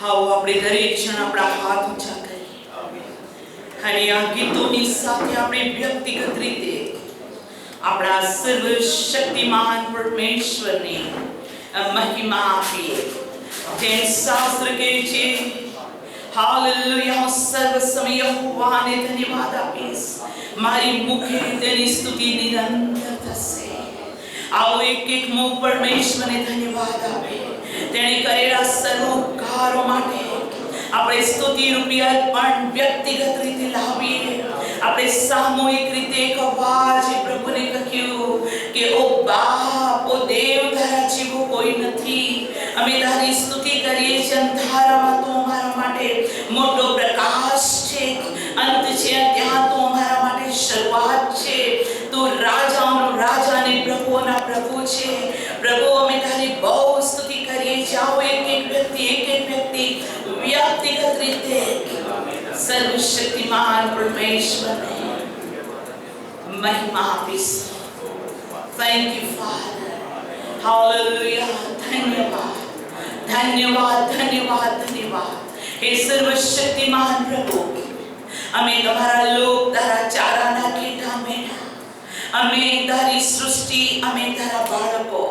આવો આપણે દરેક જણ આપણા હાથ ઊંચા કરીએ અને આ ગીતોની સાથે આપણે વ્યક્તિગત રીતે આપણા સર્વશક્તિમાન પરમેશ્વરને મહિમા આપીએ. જેમ શાસ્ત્ર કહે છે, હાલેલુયા, સર્વ સમય યહોવાને ધન્યવાદ આપીશ, મારી મુખે તેની સ્તુતિ નિરંતર થશે. આવો એક એક મુખ પરમેશ્વરને ધન્યવાદ આપે. તેણે કરેલા સર્વ ઉપકારો માટે આપણે સ્તુતિ રૂપી અર્પણ વ્યક્તિગત રીતે લાવીએ. આપણે સામૂહિક રીતે એક અવાજે પ્રભુને કહ્યું કે ઓ બાપ, ઓ દેવ, તારા જેવો કોઈ નથી. અમે તારી સ્તુતિ કરીએ છીએ. અંધારામાં તું અમારા માટે મોટો પ્રકાશ છે, અંત છે, ત્યાં તું અમારા માટે શરૂઆત છે. તું રાજાઓનો રાજા અને પ્રભુઓના પ્રભુ છે. પ્રભુ, અમે તારી બહુ સ્તુતિ કરીએ છીએ. આવો એક એક વ્યક્તિ વ્યક્તિગત રીતે સર્વશક્તિમાન પરમેશ્વરને મહિમા આપીશું. Thank you father. હાલેલુયા. ધન્યવાદ, ધન્યવાદ, ધન્યવાદ, ધન્યવાદ. હે સર્વશક્તિમાન પ્રભુ, અમે તમારા લોક, તારા ચારાના ઘેટા મેના, અમે તારી સૃષ્ટિ, અમે તારા બાળકો.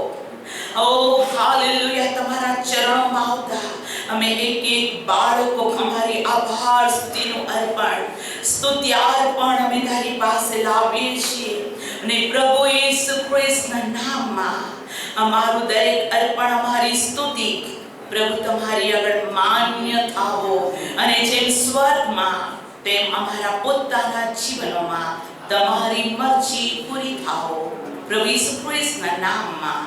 ઓ હાલેલુયા, તમારા ચરણોમાં આવતા અમે એક એક બાળકો અમારી આભાર સ્તુતિનું અર્પણ, સ્તુત્યાર્પણ અમે તારી પાસે લાવીએ છીએ. અને પ્રભુ યેસુ ખ્રિસ્તના નામમાં અમારું દરેક અર્પણ, અમારી સ્તુતિ પ્રભુ તમારી આગળ માન્ય થાવો, અને જેમ સ્વર્ગમાં તેમ અમારા પોતાના જીવનોમાં તમારી મરજી પૂરી થાવો. પ્રભુ યેસુ ખ્રિસ્તના નામમાં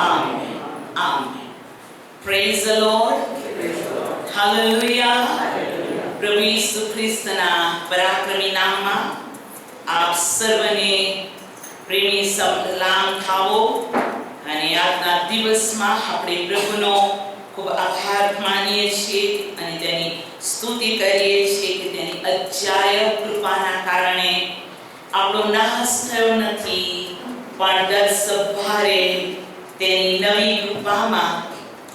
amen. Amen. Praise the Lord. Hallelujah. પ્રભુ યેસુ ખ્રિસ્તના પરાક્રમી નામમાં આપ સર્વને પ્રેમી સલામ થાવો. અને આજના દિવસમાં આપણે પ્રભુનો ખૂબ આભાર માનીએ છીએ અને તેની સ્તુતિ કરીએ છીએ કે તેની અજાયબ કૃપાના કારણે આપણો નાશ થયો નથી, પણ દર સવારે તેની નવી કૃપામાં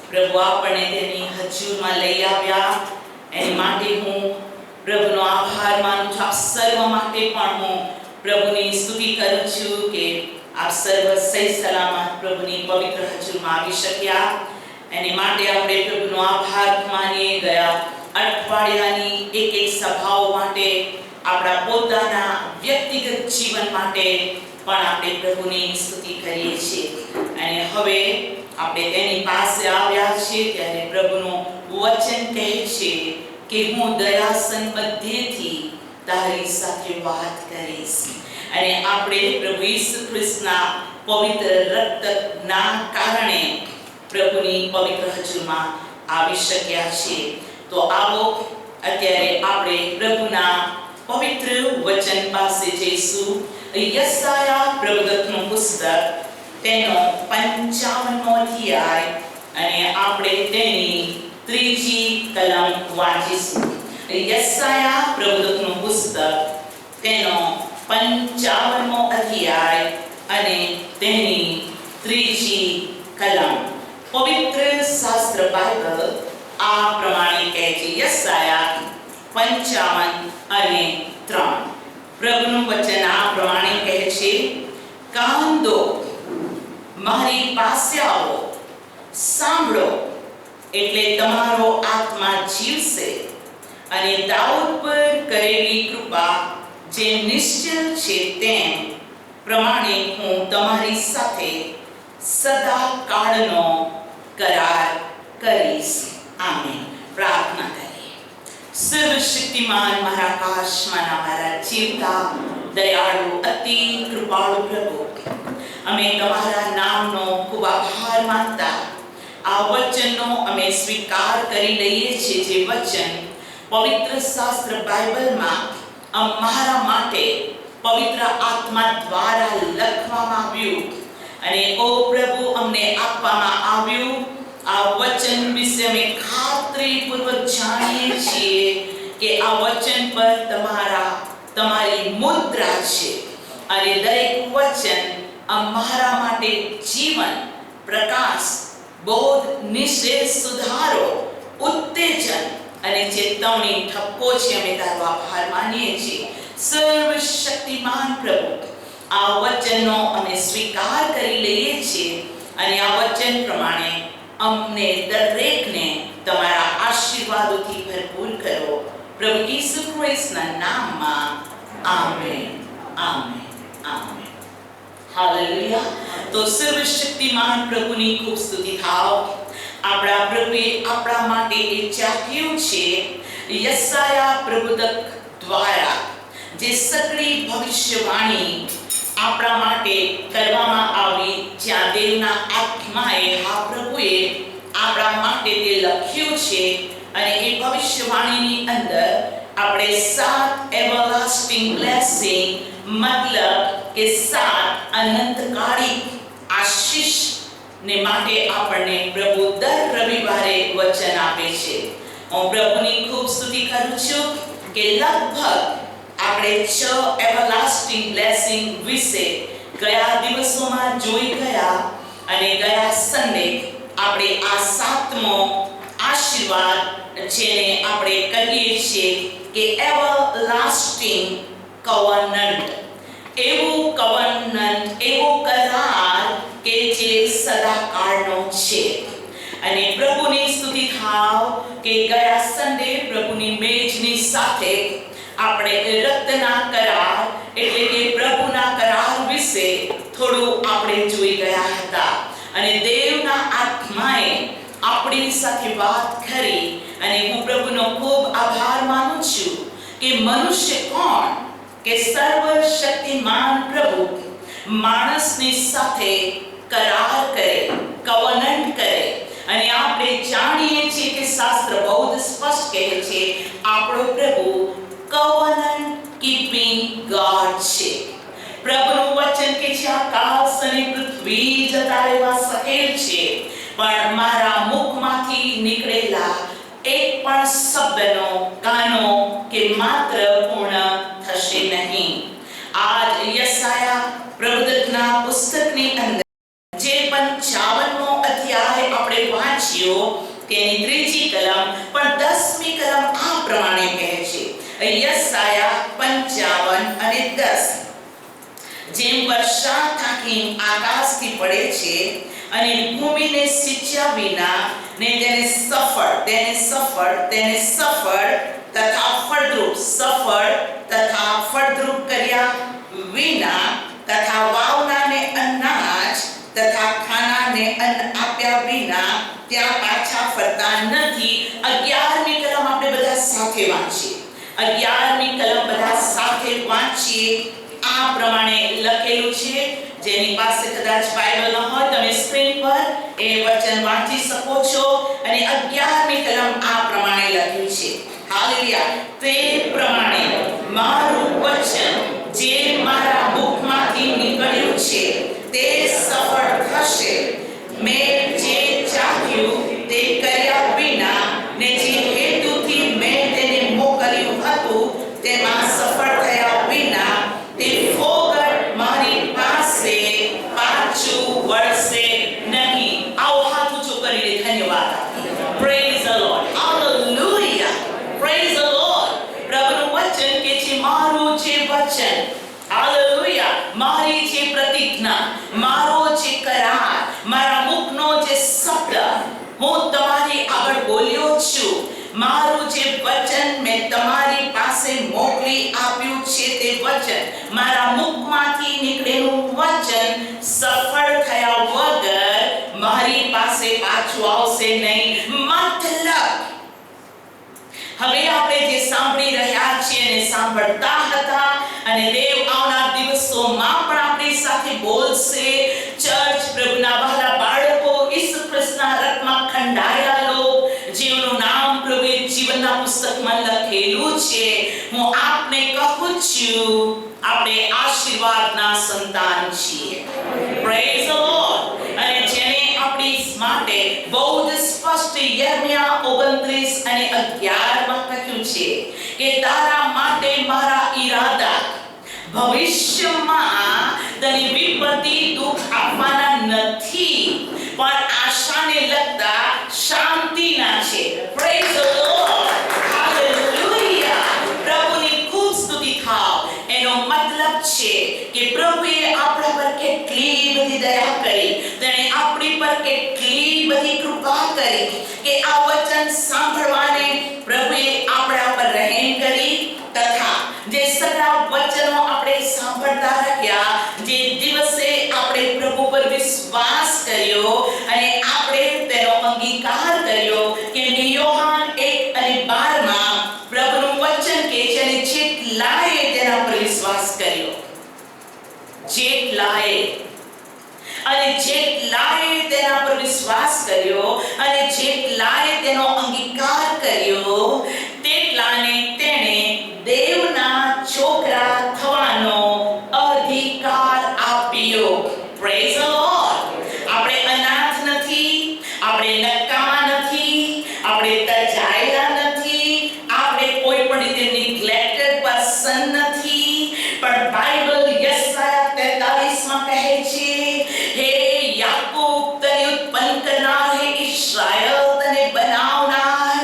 પ્રભુ આપણને તેની હજુરમાં લઈ આવ્યા. એની માટે હું પ્રભુનો આભાર માનું છું. આપ સર્વ માટે પણ હું પ્રભુની સ્તુતિ કરું છું કે આપ સર્વ સહી સલામત પ્રભુની પવિત્ર હજુરમાં આવી શક્યા. એની માટે આપણે પ્રભુનો આભાર માનીએ. ગયા અઠવાડિયાની એક એક સભાઓ માટે, આપણા પોતાના વ્યક્તિગત જીવન માટે પણ આપણે પ્રભુની સ્તુતિ કરીએ છીએ. અને હવે આપણે તેની પાસે આવ્યા છીએ ત્યારે પ્રભુનું વચન કહે છે કે હું દયાસન મધ્યથી તારી સાથે વાત કરીશ. અને આપણે પ્રભુ યેસુ ખ્રિસ્તના પવિત્ર રક્તના કારણે પ્રભુની પવિત્ર હજુરમાં આવી શક્યા છીએ. તો આવો અત્યારે આપણે પ્રભુના પવિત્ર વચન પાસે જઈશું. યશાયા પ્રવક્તાનું પુસ્તક, તેનો 55મો અધ્યાય, અને આપણે તેની 3જી કલમ વાંચીશું. યશાયા પ્રવક્તાનું પુસ્તક, તેનો 55મો અધ્યાય અને તેની 3જી કલમ. પવિત્ર શાસ્ત્ર બાઇબલ આ પ્રમાણે કહે છે. યશાયા 55 અને 3. પ્રભુનું વચન આ પ્રમાણે કહે છે, કાન દો, મારી પાસે આવો, સાંભળો, એટલે તમારો આત્મા જીવશે, અને દાઉદ પર કરેલી કૃપા જે નિશ્ચલ છે તેમ પ્રમાણે હું તમારી સાથે સદા કાળનો કરાર કરીશ. આમેન. પ્રાર્થના કરીએ. સર્વશક્તિમાન મારા આકાશમાંના મારા જીવતા દયાળુ અતિ કૃપાળુ પ્રભુ, અમે તમારા નામનો ખૂબ આભાર માનતા આ વચનનો અમે સ્વીકાર કરી લઈએ છીએ. જે વચન પવિત્ર શાસ્ત્ર બાઇબલમાં અમારા માટે પવિત્ર આત્મા દ્વારા લખવામાં આવ્યું, અને ઓ પ્રભુ અમને આપવામાં આવ્યું. આ વચન વિશે અમે ખાતરીપૂર્વક જાણીએ છીએ કે આ વચન પર તમારી મુદ્રા છે, અને દરેક વચન અમારા માટે જીવન, પ્રકાશ, બોધ, નિશ્ચય, સુધારો, ઉત્તેજન અને ચેતવણી ઠપકો છે, અમે તારો આભાર માનીએ છીએ. સર્વશક્તિમાન પ્રભુ, આ વચનનો અમે સ્વીકાર કરી લઈએ છીએ અને આ વચન પ્રમાણે અમને દરેકને તમારા આશીર્વાદોથી ભરપૂર કરો. પ્રભુ ઈસુ ખ્રિસ્તના નામમાં આમેન, આમેન, આમેન. હાલેલુયા. તો સર્વશક્તિમાન પ્રભુની ખૂબ સ્તુતિ થાવ. આપણા પ્રભુએ આપણા માટે એ ચાખ્યું છે. યશાયા પ્રભુદક દ્વારા જે સકળી ભવિષ્યવાણી આપણા માટે કરવામાં આવી, જ્યાં દેવના આત્માએ આ પ્રભુએ આપણા માટે તે લખ્યું છે. અને એ ભવિષ્યવાણીની અંદર આપણે 7 એવરલાસ્ટિંગ બ્લેસિંગ, મતલબ કે 7 અનંતકાળી આશીષ ને માટે આપણને પ્રભુ દર રવિવારે વચન આપે છે. હું પ્રભુની ખૂબ સ્તુતિ કરું છું કે લગભગ આપણે 6 એવરલાસ્ટિંગ બ્લેસિંગ વિશે ગયા દિવસોમાં જોઈ ગયા અને ગયા સન્ડે આપણે આ 7મો આશીર્વાદ જેને આપણે કહીએ છીએ કે એવરલાસ્ટિંગ કવનન્ટ, એવું કવનન્ટ, એવો કરાર કે જે સદાકાળનો છે. અને પ્રભુની સ્તુતિ થાવ કે ગયા સન્ડે પ્રભુની મેજની સાથે આપણે રક્તના કરાર એટલે કે પ્રભુના કરાર વિશે થોડું આપણે જોઈ ગયા હતા. અને દેવના આત્માએ આપણી સાથે વાત કરી અને હું પ્રભુનો ખૂબ આભાર માનું છું કે મનુષ્ય કોણ કે સર્વશક્તિમાન પ્રભુ માણસની સાથે કરાર કરે, કવનન્ટ કરે. અને આપણે જાણીએ છીએ કે શાસ્ત્ર બહુ જ સ્પષ્ટ કહે છે આપણો પ્રભુ કવનન્ટ કીપિંગ ગોડ છે. પ્રભુનું વચન કે જે આકાશ અને પૃથ્વી જતા રહેવા સહેલ છે, પણ મારા મુખમાંથી નીકળેલા એક પણ શબ્દનો ગાનો કે માત્ર પૂર્ણ થશે નહીં. આજ યશાયા પ્રવચનના પુસ્તકની અંદર જે 55મો અધ્યાય આપણે વાંચ્યો તેની 3જી કલમ પણ 10મી કલમ આ પ્રમાણે કહે છે. યશાયા 55 અને 10, જેમ વર્ષા થાકી આકાશથી પડે છે અને ભૂમિને સિંચ્યા વિના ને તેને સફળ તથા ફળદ્રુપ કર્યા વિના તથા વાવનાને અનાજ તથા ખાનાને અન્ન આપ્યા વિના ત્યાં પાછા ફરતા નથી. 11મી કલમ આપણે બધા સાથે વાંચીએ. 11મી કલમ બધા સાથે વાંચીએ. આ પ્રમાણે લખેલું છે. જેની પાસે કદાચ બાઇબલ ન હોય તમે સ્ક્રીન પર એ વચન વાંચી શકો છો. અને 11મી કલમ આ પ્રમાણે લખ્યું છે. હાલેલુયા. તે પ્રમાણે મારું વચન જે મારા મુખમાંથી નીકળ્યું છે તે સફળ થશે. મેં જે ચાહ્યું તે કર્યા વિના ને જે હેતુથી મેં તેને મોકલ્યું હતું તેમાં સફળ થયા વિના તે ફોગટ મારી પાસે પાછું વળશે નહીં. આવો હાથ ઊંચો કરીને ધન્યવાદ. Praise the Lord. Hallelujah. Praise the Lord. પ્રભુનું વચન કે છે મારું જે વચન, હાલેલુયા, મારી જે પ્રતિજ્ઞા, મારો જે કરાર, મારા મુખનો જે શબ્દ હું તમારી આગળ બોલ્યો છું, મારું જે વચન મેં તમારી પાસે મોકલી આપ્યું છે તે વચન, મારા મુખમાંથી નીકળેલું વચન સફળ થયા વગર મારી પાસે પાછું આવશે નહીં. મતલબ હવે આપણે જે સાંભળી રહ્યા છીએ અને સાંભળતા હતા અને દેવ આવનાર દિવસોમાં પણ આપણી સાથે બોલશે. ચર્ચ, પ્રભુના વહાલા બાળકો, ઈસુ ખ્રિસ્તના રક્તમાં ખંડાયેલા લોકો જેઓનું નામ પ્રભુએ જીવનના પુસ્તકમાં લખેલું છે, હું આપને કહું છું આપણે આશીર્વાદના સંતાન છીએ. Praise the Lord. અને જેને આપણી માટે બહુ જ સ્પષ્ટ યર્મિયા 29 અને 11માં કહ્યું છે કે તારા માટે મારા ઈરાદા ભવિષ્યમાં તને વિપત્તિ દુઃખ આપવાના નથી, પણ આશાને લગતા શાંતિના છે. Praise the lord. દયા કરી, તેણે આપણી પર કેટલી બધી કૃપા કરી કે આ વચન સાંભળવાને પ્રભુએ આપણા પર રહેમ કરી, તથા જે સગળા વચનો આપણે સાંભળતા રહ્યા, જે દિવસે આપણે પ્રભુ પર વિશ્વાસ કર્યો અને આપણે તેનો અંગીકાર કર્યો, કે યોહાન 1:12 પ્રભુનું વચન કહે છે, અને જેટલાએ તેના પર વિશ્વાસ કર્યો, જેટલાએ તેના પર વિશ્વાસ કર્યો અને જેટલાએ તેનો અંગીકાર કર્યો, તેટલાને તેણે દેવના છોકરા થવાનો અધિકાર આપ્યો. Praise the lord. આપણે અનાથ નથી, આપણે નકામા નથી, આપણે તજાયેલા નથી, આપણે કોઈ પણ રીતે નિગ્લેક્ટેડ પર્સન નથી, પણ બાઇબલ યશાયા 43 કહે છે, હે યાકૂબ તને ઉત્પન્ન કરનાર, હે ઇસ્રાએલ તને બનાવનાર,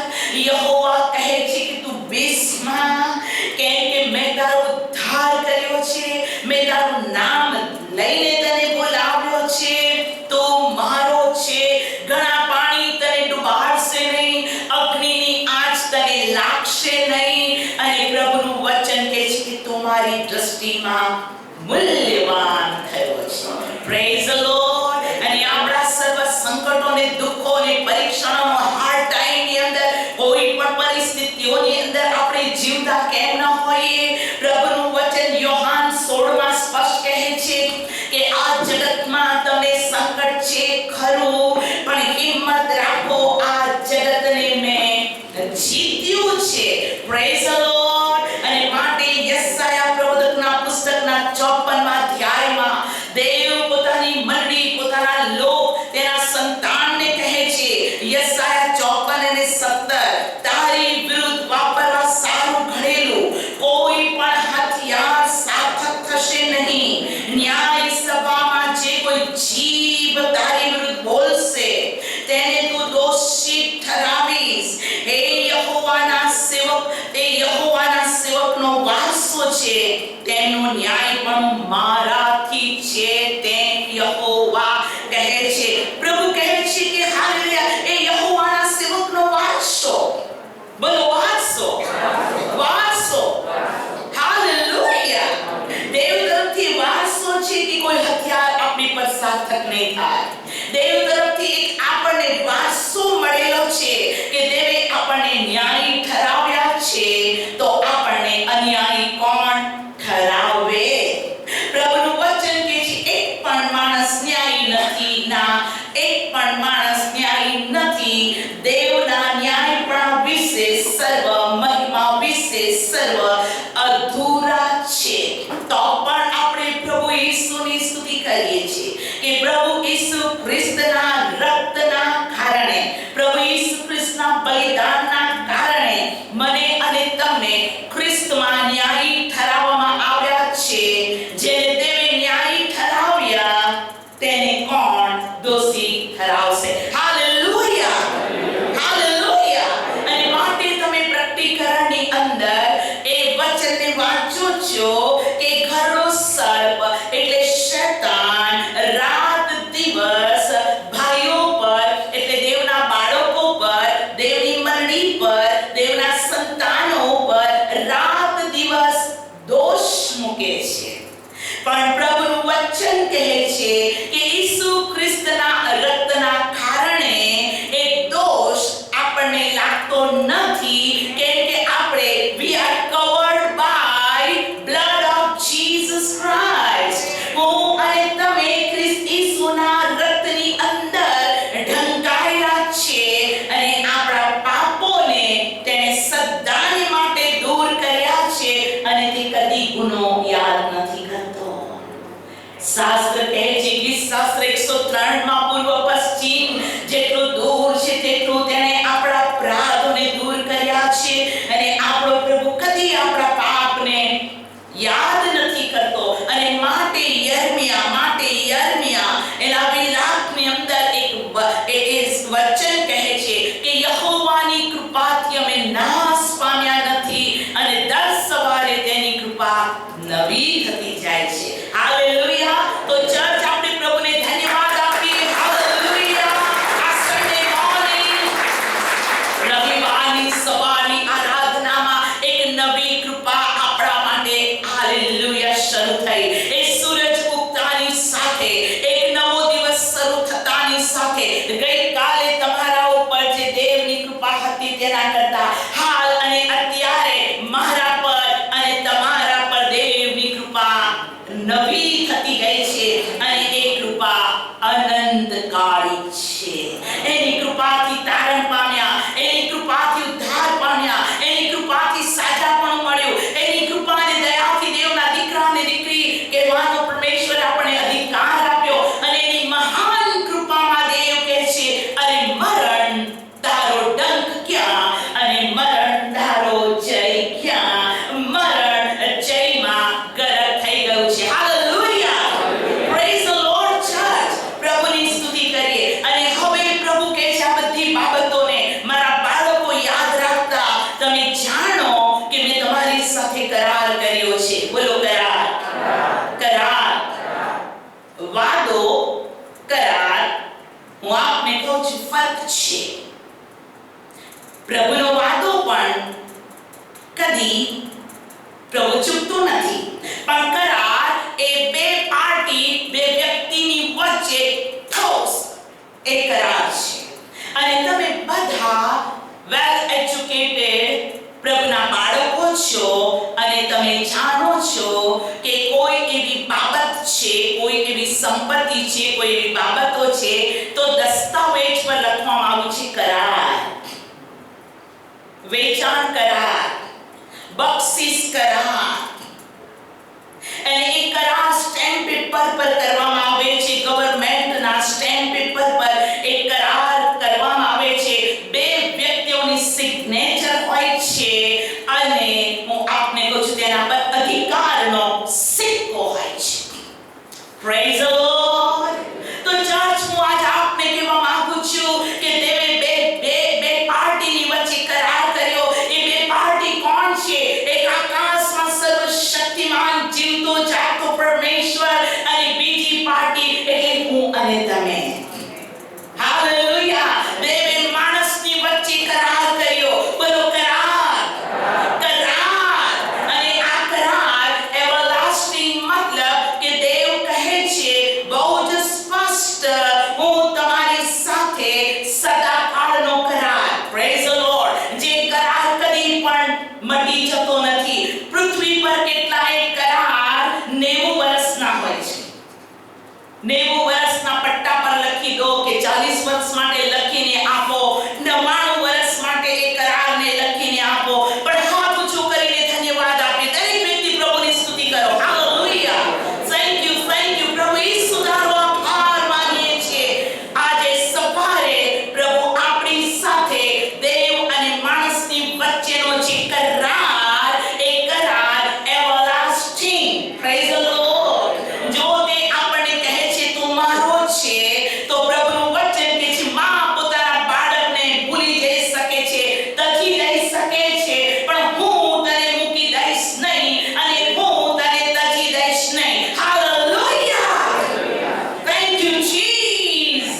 યહોવા કહે છે કે તું બેસમાં, કેમ કે મેં તારો ઉદ્ધાર કર્યો છે, મેં તારું નામ લઈને તને બોલાવ્યો છે, તું મારો છે. ઘણા પાણી તને ડૂબાડશે નહીં, અગ્નિની આંચ તને લાગશે નહીં, અને પ્રભુનું વચન કહે છે કે તું મારી દ્રષ્ટિમાં મૂલ્યવાન થયો છે. Praise the Lord. અને આપણા સર્વ સંકટોને, દુઃખોને, પરીક્ષણોનો, હાર્ડ ટાઈમની અંદર, કોઈ પણ પરિસ્થિતિઓની અંદર આપણે જીવતા કેમ ન હોઈએ, પ્રભુનું વચન યોહાન 16 સ્પષ્ટ કહે છે કે આ જગતમાં તમને સંકટ છે ખરું, પણ હિંમત રાખો, આ જગતને મેં જીત્યું છે. Praise the Lord. અને માટે યશાયા પ્રવચનના પુસ્તકના 54મા અધ્યાયમાં દેવ પોતાની મંડળી, પોતાના લોક, તેના સંતાનને કહે છે, યશાયા 54:17, તારી વિરુદ્ધ વાપરવા સારું ઘડેલું કોઈ પણ હથિયાર સાર્થક થશે નહીં. ન્યાય સભામાં જે કોઈ જીભ તારી વિરુદ્ધ બોલશે, તેને તું દોષિત ઠરાવીશ. હે યહોવાના સેવક, તે યહોવાના સેવકનો વારસો છે, તેનો ન્યાય પણ મારાથી છે, તેમ યહોવા કહે છે. પ્રભુ કહે છે કે હાલેલુયા, એ યહોવાના સેવકનો વારસો, બોલો વારસો, વારસો. હાલેલુયા. દેવ તરફથી વારસો છે કે કોઈ હથિયાર આપણી પર સાર્થક નહીં થાય. દેવ તરફથી એક આપણને વારસો મળેલો છે કે દેવે આપણને ન્યાયી ઠરાવ્યા છે, તો આપણને અન્યાયી કોણ ઠરાવે? પ્રભુનું વચન કહે છે, એક પણ માણસ ન્યાયી નથી, ના, એક પણ માણસ ન્યાયી નથી. દેવના ન્યાયપણા વિશે, સર્વ મહિમા વિશે સર્વ અધૂરા છે. તો પણ આપણે પ્રભુ ઈસુની સ્તુતિ કરીએ છીએ કે પ્રભુ ઈસુ ખ્રિસ્તના રક્તના કારણે, પ્રભુ ઈસુ ખ્રિસ્તના બલિદાનના કારણે મને અને તમને ખ્રિસ્તમાં ન્યાયી ઠરાવવામાં આવ્યા છે. જેને દેવે ન્યાયી ઠરાવ્યા, તેને કોણ દોષી ઠરાવશે? Hallelujah, hallelujah. અને માટે તમે પ્રકટીકરણની અંદર એ વચનને વાંચો છો કે ઘરડો સર્પ એટલે શૈતાન રાત દિવસ ભાઈઓ પર, એટલે દેવના બાળકો પર, દેવની મંડળી પર, દેવના સંતાનો પર રાત દિવસ દોષ મૂકે છે. પણ પ્રભુનું વચન કહે છે કે ઈસુ ખ્રિસ્તના રક્તના કારણે એ દોષ આપણને લાગતો નથી, કેમ કે આપણે we are covered by blood of Jesus Christ. હું અને તમે ખ્રિસ્ત ઈસુના રક્તની અંદર ઢંકાયેલા છે, અને આપણા પાપોને તેણે સદાને માટે દૂર કર્યા છે, અને તે કદી ગુનો યાદ નથી કરતો. શાસ્ત્ર કહે છે, ગીત શાસ્ત્ર 103માં પૂર્વ પશ્ચિમ જેટલું દૂર છે તેટલું તેણે આપણા અપરાધોને દૂર કર્યા છે, અને આપણો પ્રભુ કદી આપણા પાપને યાદ નથી કરતો. અને માટે યર્મિયા એના વિલાપની અંદર એક વચન કહે છે કે યહોવાની કૃપાથી અમે નાશ પામ્યા નથી, અને દર સવારે તેની કૃપા નવી થતી જાય છે. હાલેલુયા. તો ચર્ચ આપણે પ્રભુને કર્યા કરતા હાલ અને અત્યારે મારા પર અને તમારા પર દેવની કૃપા નવી થતી ગઈ છે અને એ કૃપા અનંતકાળી છે. એની કૃપાથી તારણ પામ્યા, એની કૃપાથી ઉદ્ધાર પામ્યા, એની કૃપાથી સાજાપણું મળ્યું, એની કૃપા અને દયાથી દેવના દીકરા અને દીકરી કહેવાનો પરમેશ્વર આપણે અધિકાર આપ્યો અને એની મહાન કૃપામાં દેવ કહે છે અરે મરણ તારો ડંક ક્યાં અને મરણ તારો જય ક્યાં. મરણ જયમાં ગરક થઈ ગયું છે. Hallelujah, praise the lord church. પ્રભુની સ્તુતિ કરીએ. અને હવે પ્રભુ કહે છે આ બધી બાબતોને મારા બાળકો યાદ રાખતા તમે જાણો કે મેં તમારી સાથે કરાર કર્યો છે. બોલો કરાર. કરાર, વાદો, કરાર. હું આપને કહું છું ફરક છે. પ્રભુનો વાદો પણ કદી પ્રભુ ચૂકતો નથી, પણ કરાર એ બે પાર્ટી, બે વ્યક્તિની વચ્ચે ઠોસ એ કરાર છે. અને તમે બધા વેલ એજ્યુકેટેડ પ્રભુના બાળકો છો અને તમે જાણો છો કે કોઈ એવી બાબત છે, કોઈ એવી સંપત્તિ છે, કોઈ એવી બાબતો છે તો દસ્તાવેજ પર લખવામાં આવ્યું છે કરાર. વેચાણ કરાર, બક્ષિસ કરાર. અને એ કરાર સ્ટેમ્પ પેપર પર કરવામાં આવે છે. ગવર્નમેન્ટના સ્ટેમ્પ પેપર પર એ કરાર કરવામાં આવે છે. બે વ્યક્તિઓની સિગ્નેચર હોય છે અને હું આપને કહું છું તેના પર અધિકારનો સિક્કો હોય છે. Praise the lord. તો ચર્ચ હું આજ આપને કહેવા માંગુ છું કે તે બે પાર્ટીની વચ્ચે કરાર કર્યો. એ બે પાર્ટી કોણ છે? એક આકાશમાં સર્વશક્તિમાન જીવતો જાગતો પરમેશ્વર અને બીજી પાર્ટી એટલે હું અને તમે. હાલેલુયા. બે માણસની વચ્ચે કરાર કર્યો. બોલો કરાર. કરાર. અને આ કરાર એવરલાસ્ટિંગ મતલબ કે દેવ કહે છે બહુ જ સ્પષ્ટ, હું તમારી સાથે સદાકાળનો કરાર. Praise the lord. જે કરાર કદી પણ મટી જતો નથી. પૃથ્વી પર કેટલાય કરાર 90 વર્ષના હોય છે. 90 વર્ષના પટ્ટા પર લખી દો કે 40 વર્ષ માટે લખીને આપો, 99 વર્ષ માટે એ કરારને લખીને આપો. પણ હાથ ઊંચો કરીને ધન્યવાદ આપે. દરેક વ્યક્તિ પ્રભુની સ્તુતિ કરો. હાલેલુયા. થેન્ક યુ પ્રભુ. ઈસુ તારો આભાર માનીએ છીએ. આજે સવારે પ્રભુ આપણી સાથે દેવ અને માણસની વચ્ચેનો જે કરાર, એ કરાર એવરલાસ્ટિંગ. Praise the lord. જો તે આપણને કહે છે તું મારો છે, તો પ્રભુનું વચન કે છે માં પોતાના બાળકને ભૂલી જઈ શકે છે, તજી જઈ શકે છે, પણ હું તને મૂકી દઈશ નહીં અને હું તને તજી દઈશ નહીં. હાલેલુયા. Thank you Jesus.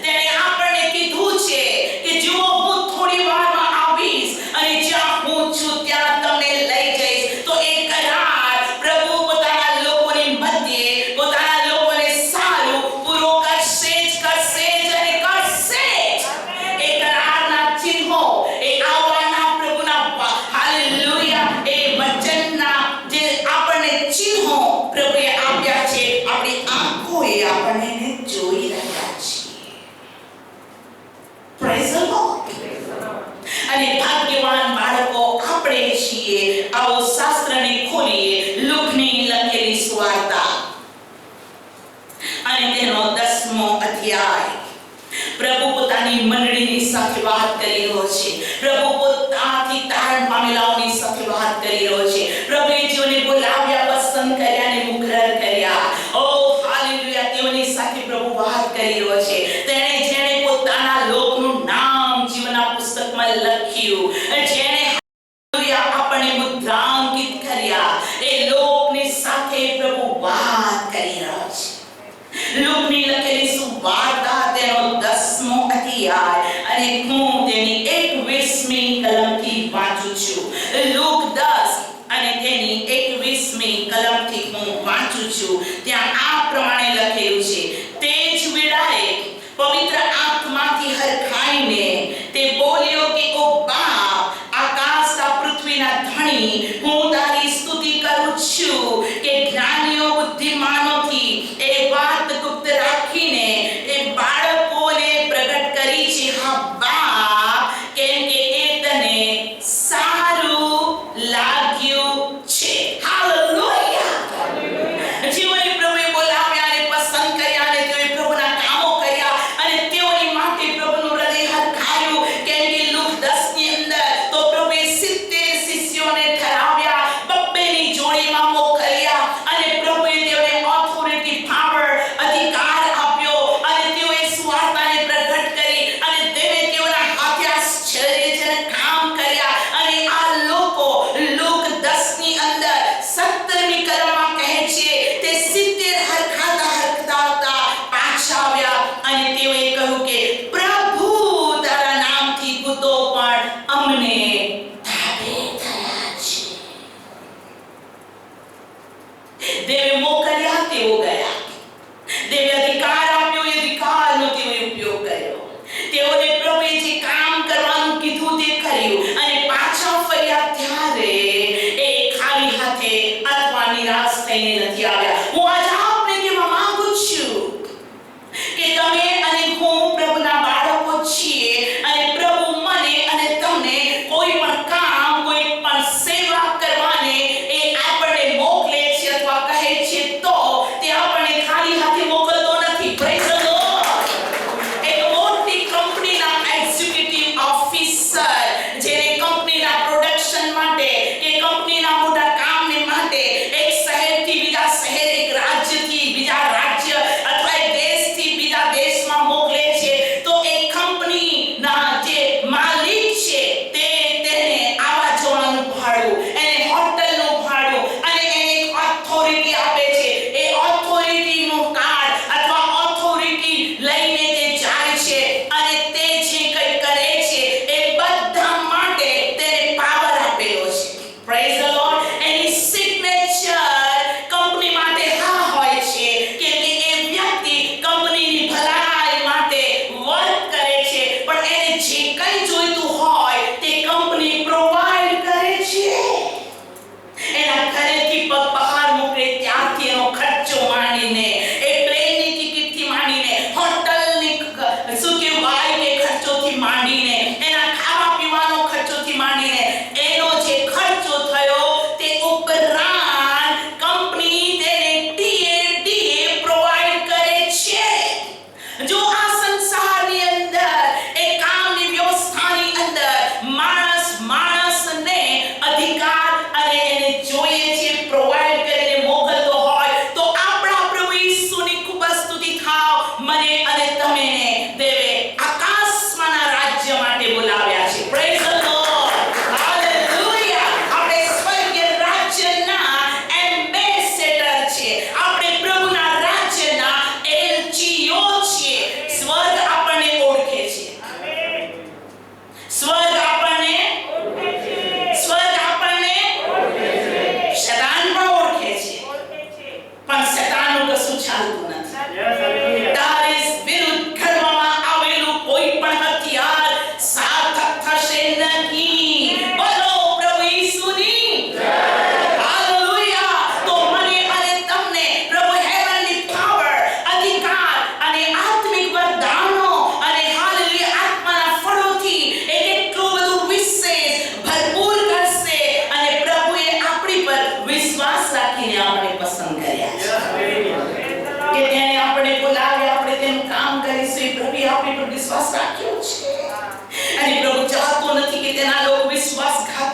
તેણે આપણને કીધું છે કે જો હું થોડી વારમાં આવીશ અને જ્યાં હું છું ત્યાં તમને લઈ જઈશ. તો એ કરાર પ્રભુ પોતાના લોકોની મધ્યે પોતાના લોકોને સારું પૂરો કરશે જ અને કરશે જ. એ કરારના ચિહ્નો, એ આવવાના પ્રભુના હાલેલુયા એ વચનના જે આપણને ચિહ્નો પ્રભુએ આપ્યા છે, આપણી આંખોએ આપણને એને જોઈ રહ્યા છીએ. Praise the Lord. અને ભાગ્યવાન બાળકો આપણે છીએ. આવો શાસ્ત્રને ખોલીએ, લુકની લખેલી સુવાર્તા અને તેનો 10મો અધ્યાય. પ્રભુ પોતાની મંડળીની સાથે વાત કરી રહ્યો છે. પ્રભુ પોતાથી તારણ પામેલાઓની સાથે વાત કરી રહ્યો છે. પ્રભુએ જેઓને બોલાવ્યા, પસંદ કર્યા અને મુકરર કર્યા, ઓ હાલેલુયા, તેઓની સાથે પ્રભુ વાત કરી રહ્યો છે. તેણે જેણે પોતાના લોકનું નામ જીવનના પુસ્તકમાં લખ્યું, જેણે આપણને મુદ્રાંકિત કર્યા, એ લોકની સાથે પ્રભુ વાત કરી રહ્યો છે. લુકની લખેલી સુવાર્તા તેનો 10મો અધ્યાય અને હું તેની 21મી કલમથી વાંચું છું. લુક 10 અને તેની 21મી કલમથી હું વાંચું છું. ત્યાં આ પ્રમાણે લખેલું છે, તે જ વેળાએ પવિત્ર આત્માથી હરખાઈને તે બોલ્યો કે ઓ બા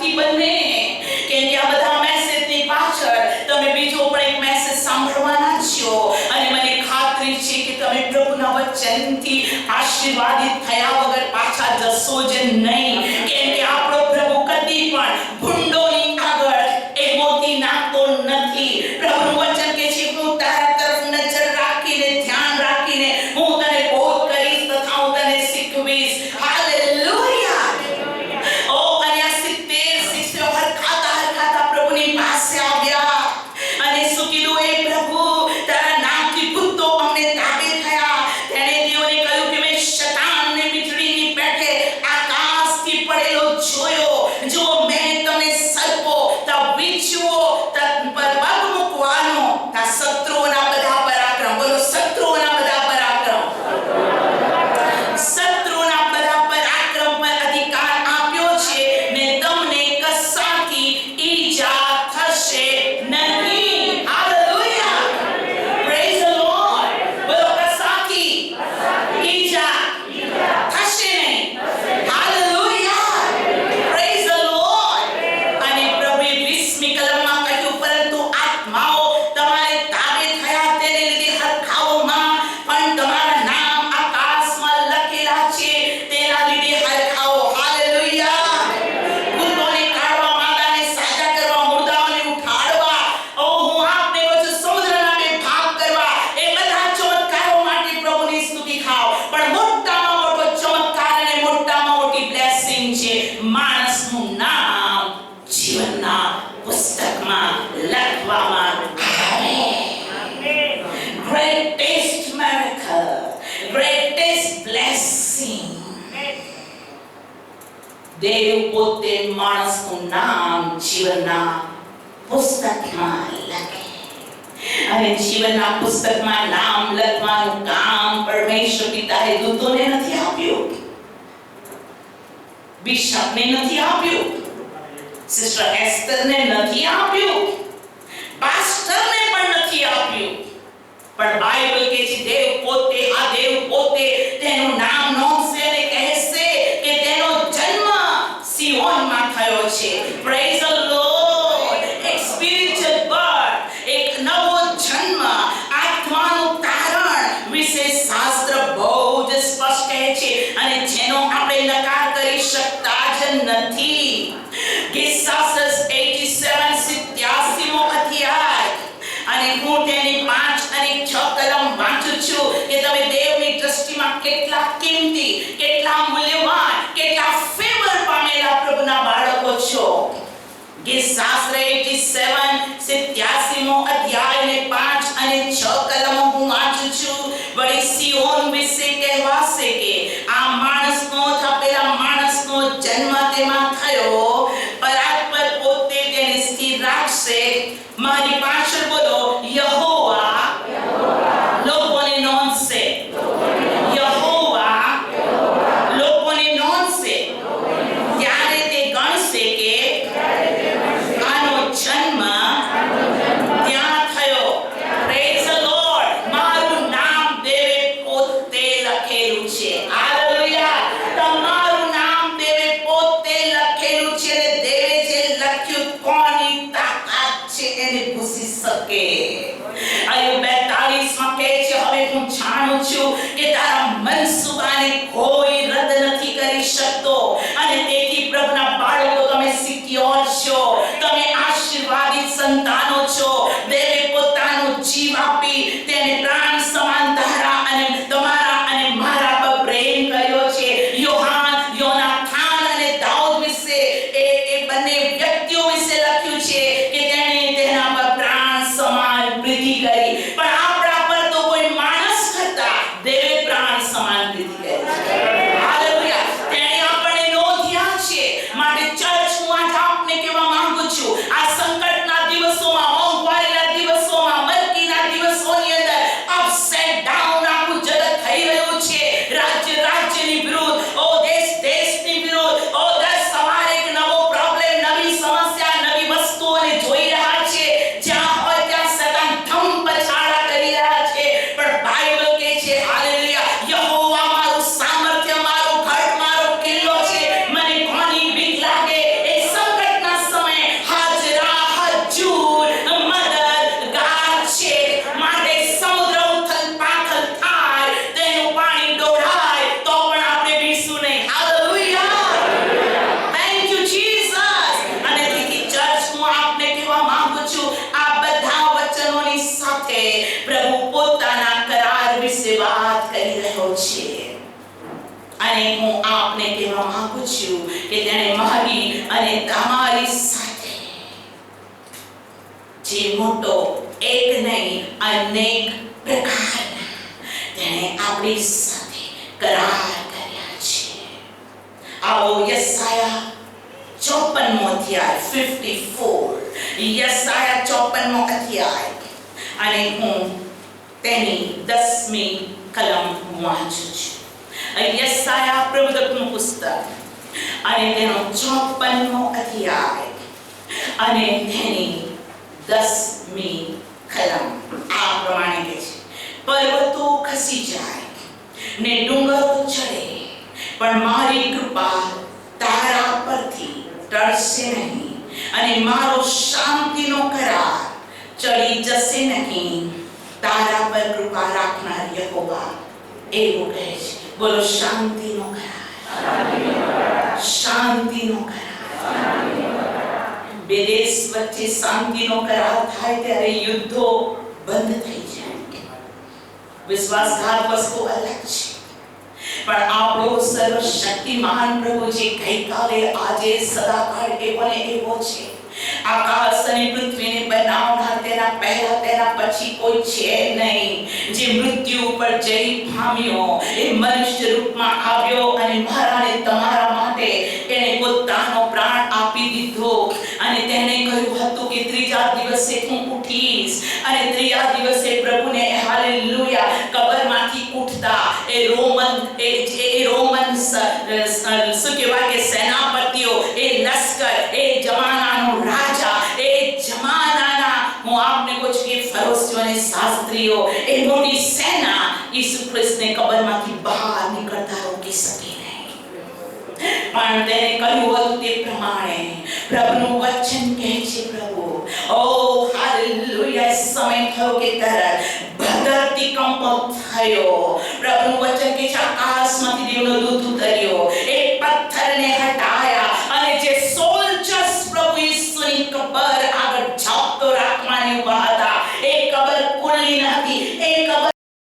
સાથી બને. કેમ કે આ બધા મેસેજની પાછળ તમે બીજો પણ એક મેસેજ સાંભળવાના છો અને મને ખાતરી છે કે તમે પ્રભુના વચનથી આશીર્વાદિત થયા વગર પાછા જશો જ નહીં. કેમ કે આપણો પ્રભુ કદી પણ ભૂંડોની આગળ એ મોતી નાખતો નથી. પ્રભુનું વચન કે છે હું તારા તરફ નજર રાખીને ધ્યાન રાખીને હું તને બોધ કરીશ તથા હું તને શીખવીશ. હાલેલુયા. ઓ અને આ 70 શિષ્યો હરખાતા પ્રભુની પાસે આવ્યા અને શું કીધું, એ પ્રભુ તારા નામથી ભૂતો અમને તાબે થયા. તેણે તેઓને કહ્યું કે મેં શૈતાનને વીજળીની પેઠે આકાશથી પડેલો જોયો. જો મેં તમને સર્પો તા વીંછીઓ તા પર પગ મૂકવાનો તા શત્રુઓના બધા પરાક્રમ, બોલો શત્રુઓના બધા પરાક્રમ, શત્રુઓના બધા પરાક્રમ પર અધિકાર આપ્યો છે ને તમને કશાથી ઈજા થશે નહીં. હાલેલુયા. Praise the lord. બોલો કશાથી ઈજા થશે નહીં. હાલેલુયા. Praise the Lord. અને પ્રભુએ 20મી કલમમાં કહ્યું, પરંતુ આત્માઓ તમારે તાબે થયા તેને લીધે હરખાઓમાં પણ તમારા નામ આકાશમાં લખેલા છે તેના લીધે હરખાઓ. હાલેલુયા. ભૂતોને કાઢવા, માદાને સાજા કરવા, મુર્દાઓને ઉઠાડવા, ઓ હું આપને કહું છું સમુદ્રના બે ભાગ કરવા, એ બધા ચમત્કારો માટે પ્રભુની સ્તુતિ ખાઓ. પણ મોટામાં મોટો ચમત્કાર અને મોટામાં મોટી બ્લેસિંગ છે માણસનું નામ જીવનના પુસ્તકમાં લખવામાં આવે. Greatest miracle, greatest blessing. દેવ પોતે માણસનું નામ જીવનના પુસ્તકમાં લખે અને જીવનના પુસ્તકમાં નામ લખવાનું કામ પરમેશ્વર પિતાએ દૂતોને નથી આપ્યું, બિશપને નથી આપ્યું, સિસ્ટર એસ્તરને નથી આપ્યું, પાસ્ટરને પણ નથી આપ્યું. પણ બાઇબલ કહે છે દેવ પોતે, આ દેવ પોતે તેનું નામ નોંધશે અને કહેશે કે તેનો જન્મ સિયોનમાં થયો છે. Praise the lord. એક સ્પિરિચ્યુઅલ બર્થ, એક નવો જન્મ, આત્માનું તારણ વિશે શાસ્ત્ર બહુ જ સ્પષ્ટ કહે છે અને જેનો આપણે નકાર કરી શકતા જ નથી. ગીતશાસ્ત્ર 87 87મો અધ્યાય અને હું તેની 5 અને 6 કલમ વાંચું છું કે તમે દેવની દ્રષ્ટિમાં કેટલા કિંમતી, કેટલા મૂલ્યવાન, કેટલા ફેવર પામેલા પ્રભુના બાળકો છો. ગીતશાસ્ત્ર 87 87મો અધ્યાય ને 5 અને 6 કલમો હું વાંચું છું. વળી સિયોન વિશે કહેવાશે કે આ માણસનો પેલા માણસનો જન્મ તેમાં થયો, પરાત્પર પોતે તેને સ્થિર રાખશે. મારી પાછળ બોલો યહોવા લોકોને નોંધશે. યહોવા લોકોને નોંધશે. ત્યારે તે ગણશે કે આનો જન્મ ત્યાં થયો. Praise the lord. મારું નામ દેવે પોતે લખેલું છે. હાલેલુયા. તમારું નામ દેવે પોતે લખેલું છે અને દેવે જે લખ્યું કોની તાકાત છે એને ભૂસી શકે. આયુ 42માં કહે છે, હવે હું જાણું છું કે તારા મનસુબાને કોઈ રદ નથી કરી શકતો અને તેથી પ્રભુના બાળકો તમે સિક્યોર છો, તમે આશીર્વાદિત સંતાનો છો. દેવે પોતાનો જીવ આપી તેને પ્રાણ સમાન તારા અને તમારા અને મારા પર પ્રેમ કર્યો છે. યોનાથાન અને દાઉદ વિશે એ બંને વ્યક્તિઓ વિશે લખ્યું છે કે તેણે તેના પર પ્રાણ સમાન પ્રીતિ કરી. પણ આપણા પર તો કોઈ માણસ કરતા દેવે પ્રાણ સમાન પ્રીતિ કરી છે. હાલેલુયા. તેણે આપણને નોંધ્યા છે. માટે ચર્ચ હું આજ આપને કહેવા માંગુ છું, આ સંકટના દિવસોમાં, મોંઘવારીના દિવસોમાં, મંદીના દિવસોની અંદર અપસેટ ડાઉન આખું જગત થઈ રહ્યું છે. રાજ્યની વિરુદ્ધ, ઓ દેશની વિરુદ્ધ, ઓ દર સવારે એક નવો પ્રોબ્લેમ, નવી સમસ્યા, નવી વસ્તુઓને જોઈ રહ્યા છે. જ્યાં હોય ત્યાં સદાન ધમ પછાડા કરી રહ્યા છે. પણ બાઇબલ કહે છે હાલેલુયા, યહોવા મારું સામર્થ્ય, મારું ગઢ, મારો કિલ્લો છે. મને કોની બીક લાગે? કહેવા માંગુ છું કે તેણે મારી અને તમારી સાથે જે મોટો એક નહીં અનેક પ્રકારના તેણે આપણી સાથે કરાર કર્યા છે. આવો યસાયા 54મો અધ્યાય 54 યસાયા 54મો અધ્યાય અને હું તેની 10મી કલમ વાંચું છું. યસાયા પ્રવક્તાનું પુસ્તક અને તેનો 54મો અધ્યાય અને તેની 10મી કલમ આ પ્રમાણે કહે છે, પર્વતો ખસી જાય ને ડુંગરો ચડે પણ મારી કૃપા તારા પરથી ટળશે નહીં અને મારો શાંતિનો કરાર ચડી જશે નહીં. તારા પર કૃપા રાખનાર યહોવા એવું કહે છે. બોલો શાંતિનો કરાર, શાંતિનો કરાર. બે દેશ વચ્ચે શાંતિનો કરાર થાય ત્યારે યુદ્ધો બંધ થઈ જાય. વિશ્વાસઘાત વસ્તુ અલગ છે, પણ આપણો સર્વશક્તિમાન પ્રભુ જે ગઈકાલે આજે સદાકાળ એવો ને એવો છે. આકાશ અને પૃથ્વીને બનાવનાર તેના પહેલા તેના પછી કોઈ છે નહીં. જે મૃત્યુ ઉપર જય પામ્યો એ મનુષ્ય રૂપમાં આવ્યો અને મારા અને તમારા માટે તેણે પોતાનો પ્રાણ આપી દીધો. અને તેણે કહ્યું હતું કે ત્રીજા દિવસે હું ઉઠીશ. અને ત્રીજા દિવસે પ્રભુને હાલેલુયા કબરમાંથી ઉઠતા એ રોમન શું કહેવાય કે સેનાપતિઓ, એ લશ્કર, એ જમાનાનો રાજા, એ જમાનાના હું આપને કહું છું કે ફરોશીઓ અને શાસ્ત્રીઓ, એ મોટી સેના ઈસુ ખ્રિસ્તને કબરમાંથી બહાર નીકળતા રોકી શકી નહીં. પણ તેને કહ્યું હતું તે પ્રમાણે પ્રભુનું વચન કહે છે, પ્રભુ ઓ હાલેલુયા સમય થયો કે તરત ધરતીકંપ થયો. પ્રભુનું વચન કે છે આકાશમાંથી દેવનો દૂત ઉતર્યો, એક પથ્થરને હટાયા અને જે સોલ્જર્સ પ્રભુ ઈસુની કબર આગળ ઝાપટો રાખવાને ઊભા હતા, એ કબર ખુલ્લી ન હતી, એ કબર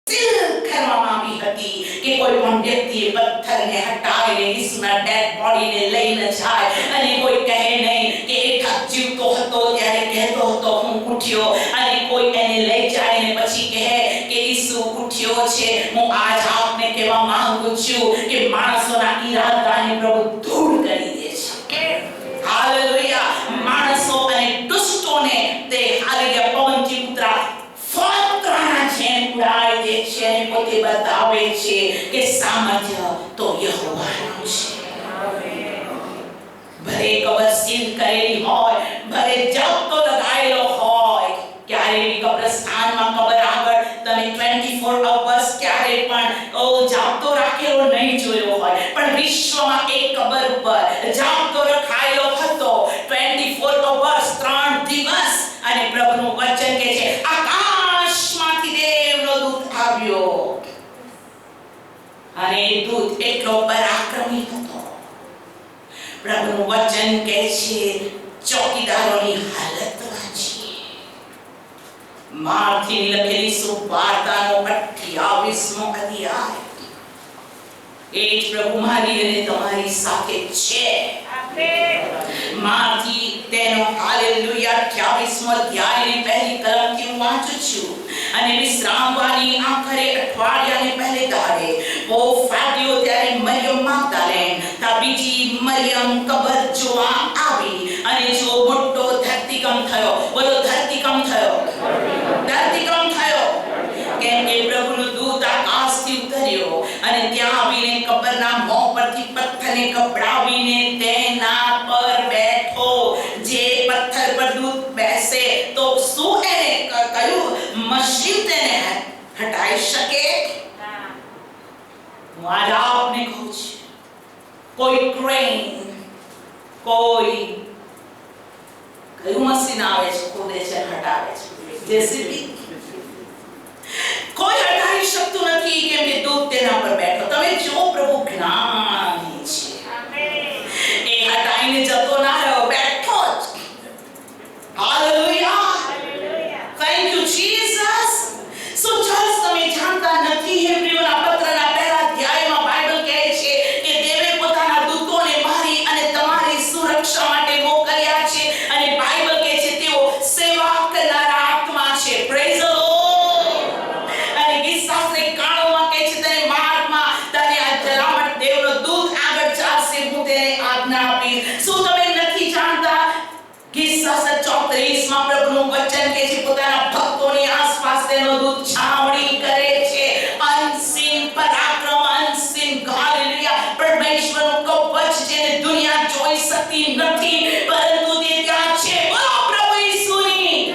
સીલ કરવામાં આવી હતી કે કોઈ પણ વ્યક્તિએ પથ્થરને હટાવીને ઈસુના ડેડ બોડીને લઈને જાય અને કોઈ કહે નહીં કે એ જીવતો હતો ત્યારે કહેતો હતો હું ઉઠ્યો, અને કોઈ એને લઈ જાય ને પછી કહે કે ઈસુ ઉઠ્યો છે. હું આજ આપને કહેવા માંગુ છું કે માણસોના ઈરાદાને પ્રભુ દૂર કરી દે છે. હાલેલુયા. માણસો અને દુષ્ટોને તે હાલેલુયા પવનથી ઉતરા ફોતરાના જેમ ઉડાવી દે છે અને પોતે બતાવે છે કે સામર્થ્ય તો યહોવાનું છે. ભલે કબર સીલ કરેલી હોય, ભલે જપ્તો લગાવેલો હોય, ક્યારે કબ્રસ્તાનમાં કબર આગળ તમે 24 અવર્સ ક્યારે પણ જાપતો રાખેલો નહીં જોયો હોય, પણ વિશ્વમાં એક કબર ઉપર જાપતો રખાયેલો હતો 24 અવર્સ 3 દિવસ. અને પ્રભુનું વચન કહે છે આકાશમાંથી દેવનો દૂત આવ્યો અને એ દૂત એટલો પરાક્રમી હતો. પ્રભુનું વચન કહે છે ચોકીદારોની હાલત વાંચીએ. માર્કથી લખેલી સુવાર્તાનો 28મો અધ્યાય. એ જ પ્રભુ મારી અને તમારી સાથે છે. માર્કથી તેનો હાલેલુયા 28મો અધ્યાયની પહેલી કલમથી હું વાંચું છું. અને વિશ્રામવાની આખરે અઠવાડિયાને પહેલે દાડે બહુ ફાટ્યો ત્યારે મરિયમ magdalene તા બીજી મરિયમ કબર જોવા આવી. અને જો મોટો ધરતીકંપ થયો. બોલો ધરતીકંપ થયો, ધરતીકંપ થયો. કેમ કે પ્રભુનો દૂત આકાશથી ઉતર્યો અને ત્યાં આવીને કબરના મોં પરથી પથ્થરને કપડાવીને તેના પર બેઠો. જે પથ્થર પર દૂત બેસે તો શું એને કયું મશીન તેને હટાઈ શકે? હું આજ આપને કહું છું કોઈ ક્રેન, કોઈ કયું મશીન આવે છે ખોદે છે હટાવે છે, જેસીબી, કોઈ હટાવી શકતું નથી કેમ કે દૂત તેના પર બેઠો. તમે જો પ્રભુ જ્ઞાની છે. એ હટાઈને જતો ના રહ્યો, બેઠો જ. Hallelujah. Thank you Jesus. So church તમે જાણતા નથી હેબ્રીઓના પત્રના પહેલા અધ્યાયમાં બાઇબલ કહે છે કે દેવે પોતાના દૂત કે છે પોતાના ભક્તોની આસપાસ તેનો દૂત છાવણી કરે છે. અનસીન પરાક્રમ, અનસીન હાલેલુયા, પરમેશ્વરનું કવચ જેને દુનિયા જોઈ શકતી નથી પરંતુ તે ત્યાં છે. બોલો પ્રભુ ઈસુની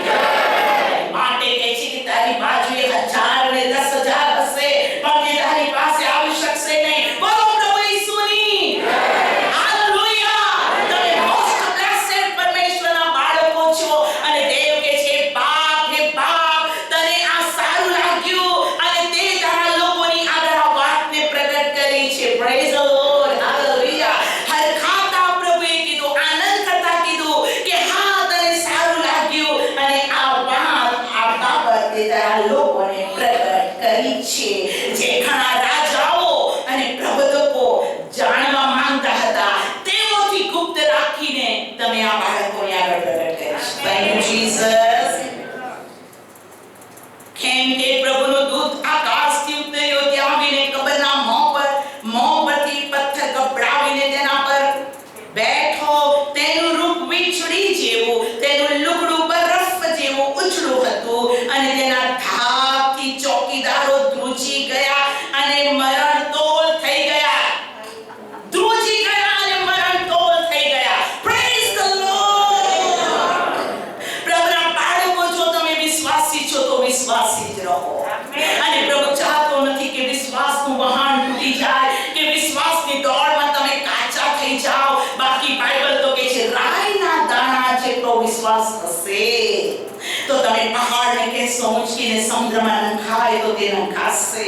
માટે કહે છે કે તારી બાજુએ 1000 ને 10,000 હશે પણ તે તારી પાસે આવી શકશે નહીં. બોલો પ્રભુ ઈસુની હાલેલુયા. તમે મોસ્ટ બ્લેસ્ડ પરમેશ્વરના બાળકો છો અને દેવ કહે છે બાપ હે બાપ તને આ સારું લાગ્યું અને તે તારા લોકોની આગળ આ વાતને પ્રગટ કરી છે. Praise the Lord, hallelujah. હરખાતા પ્રભુએ કીધું, આનંદ કરતા કીધું કે હા તને સારું લાગ્યું અને આ વાત આ બાબત તે તારા લોકોને પ્રગટ કરી છે. જે ઘણા રાજાઓ અને પ્રબંધકો જાણવા માંગતા હતા તેઓથી ગુપ્ત રાખીને તમે આ બાળકોને આગળ પ્રગટ કરી છે. Thank you Jesus. કેમ કે પ્રભુનો દૂત આકાશથી ઉતર્યો, ત્યાં આવીને કબરના મોં પરથી પથ્થર કપડાવીને તેના પર બેઠો. તેનું રૂપ વીજળી જેવું, તેનું લુગડું બરફ જેવું ઉજળું હતું અને તેના ધાકથી ચોકીદારો ધ્રુજી ગયા અને મરણતોલ થઈ ગયા. ધ્રુજી ગયા અને મરણતોલ થઈ ગયા. Praise the lord. પ્રભુના બાળકો જો તમે વિશ્વાસી છો તો વિશ્વાસી જ રહો. અને પ્રભુ ચાહતો નથી કે વિશ્વાસનું વહાણ તૂટી જાય, કે વિશ્વાસની દોડમાં તમે કાચા થઈ જાઓ. બાકી બાઇબલ તો કહે છે રાઈના દાણા જેટલો વિશ્વાસ હશે તો તમે પહાડને કહેશો ઉંચકીને સમુદ્રમાં નંખાય તો તે નંખાશે.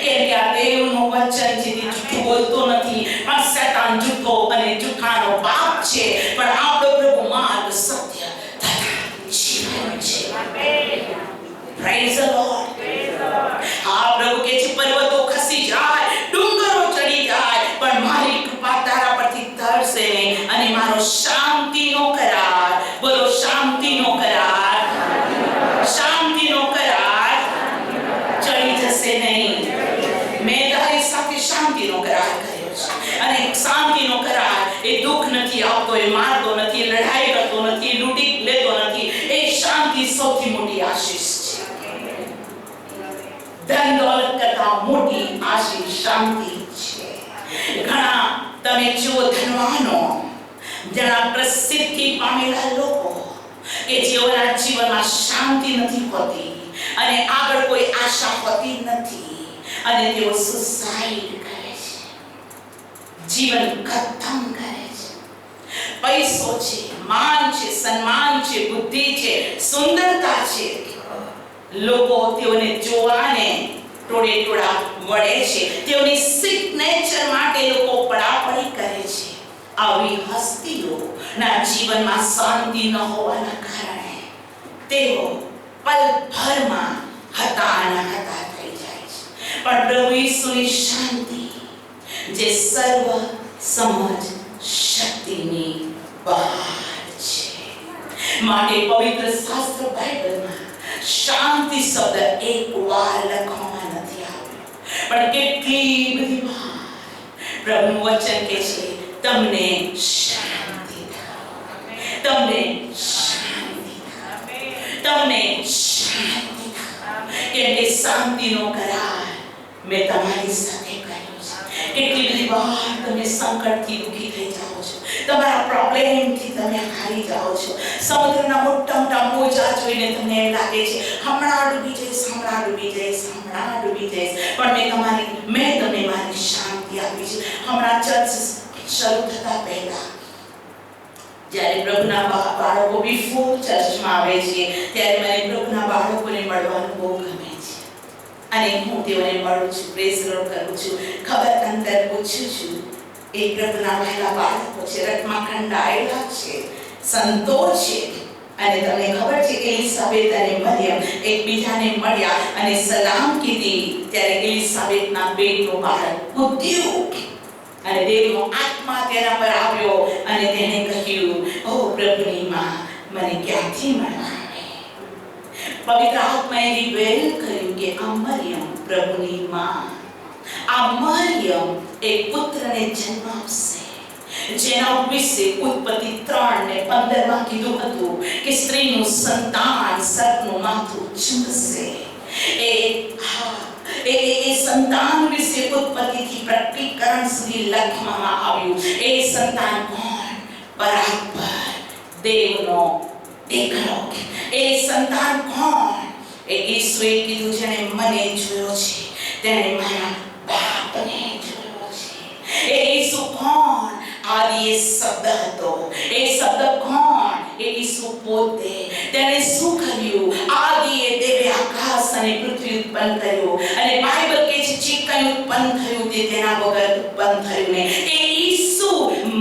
કેમ કે આ દેવનું વચન છે, તે જૂઠું બોલતો નથી. પણ શેતાન જૂઠો અને જૂઠાનો બાપ છે, પણ આપણો પ્રભુ માર્ગ, સત્ય તથા જીવન છે. Praise the lord. હા પ્રભુ કહે છે પર્વતો ખસી જાય, ડુંગરો ચડી જાય પણ મારી કૃપા તારા પરથી તરશે નહીં અને મારો શાંતિનો કરાર, બોલો શાંતિનો કરાર, શાંતિનો કરાર ચડી જશે નહીં. મેં તારી સાથે શાંતિનો કરાર કર્યો છે અને શાંતિનો કરાર એ દુઃખ નથી આવતો, એ મારતો નથી, લડાઈ કરતો નથી, લૂંટી લેતો નથી. એ શાંતિ સૌથી મોટી આશીષ છે. ધન દોલત કરતા મોટી આશીષ શાંતિ છે. ઘણા તમે જુઓ ધનવાનો, ઘણા પ્રસિદ્ધિ પામેલા લોકો કે જેઓના જીવનમાં શાંતિ નથી હોતી અને આગળ કોઈ આશા હોતી નથી અને તેઓ સુસાઇડ કરે છે, જીવન ખતમ કરે છે. પૈસો છે, માન છે, સન્માન છે, બુદ્ધિ છે, સુંદરતા છે, લોકો તેઓને જોવાને ટોળે ટોળા વળે છે. તેઓની સિગ્નેચર માટે લોકો પડાપડી કરે છે. આવી હસ્તીઓના જીવનમાં શાંતિ ન હોવાના કારણે તેઓ પલભરમાં હતાના થઈ જાય છે. પણ પ્રભુ ઈસુની શાંતિ જે સર્વ સમજ શક્તિની બહાર છે. માટે પવિત્ર શાસ્ત્ર બાઇબલમાં શાંતિ શબ્દ એક વાર લખવામાં નથી આવ્યો પણ કેટલી બધી વાર પ્રભુનું વચન કહે છે તમને શાંતિ થાઓ, તમને શાંતિ થાઓ, તમને શાંતિ થાઓ. કેમ કે શાંતિનો કરાર મેં તમારી સાથે કર્યો છે. કેટલી બધી વાર તમે સંકટથી દુઃખી થઈ જાઓ છો, તમારા પ્રોબ્લેમથી તમે હારી જાઓ છો. સમુદ્રના મોટા મોટા મોજા જોઈને તમને એમ લાગે છે હમણાં ડૂબી જઈશ, હમણાં ડૂબી જઈશ, હમણાં ડૂબી જઈશ. પણ મેં તમને મારી શાંતિ આપી છે. હમણાં ચર્ચ શરૂ થતા પહેલા જ્યારે પ્રભુના બાળકો બિફોર ચર્ચમાં આવે છે ત્યારે મને પ્રભુના બાળકોને મળવાનું બહુ ગમે છે અને હું તેઓને મળું છું, પ્રેઝ રોડ કરું છું, ખબર અંતર પૂછું છું. એ પ્રભુના પહેલા બાળકો છે, રથમાં ખંડાયેલા છે, સંતો છે. અને તમને ખબર છે કે એલિસાબેત અને મરિયમ એકબીજાને મળ્યા અને સલામ કીધી ત્યારે એલિસાબેતના પેટનું બાળક કૂદ્યું અને દેવનો આત્મા તેના પર આવ્યો અને તેને કહ્યું, ઓ પ્રભુની માં મને ક્યાંથી મળવાને? પવિત્ર આત્માએ રિવેલ કર્યું કે આ મરિયમ પ્રભુની માં, આ મરિયમ એક પુત્રને જન્મ આપશે જેના વિશે ઉત્પત્તિ 3:15 બાઇબલમાં કીધું હતું કે સ્ત્રીનું સંતાન સર્પનું માથું ચૂંટશે. એ સંતાન વિશે ઉત્પત્તિથી પ્રકટીકરણ સુધી લખવામાં આવ્યું. એ સંતાન કોણ? બરાબર દેવનો દીકરો. એ સંતાન કોણ? એ ઈસુએ કીધું જેને મને જોયો છે તેને મારા બાપને જોયો છે. એ ઈસુ કોણ? આદિ એ શબ્દ હતો. એ શબ્દ કોણ? એ ઈસુ પોતે. તેણે શું કર્યું? આદિ એ દેવે આકાશ અને પૃથ્વી ઉત્પન્ન કર્યું. અને બાઇબલ કહે છે જે કંઈ ઉત્પન્ન થયું તે તેના વગર ઉત્પન્ન થયું ને. એ ઈસુ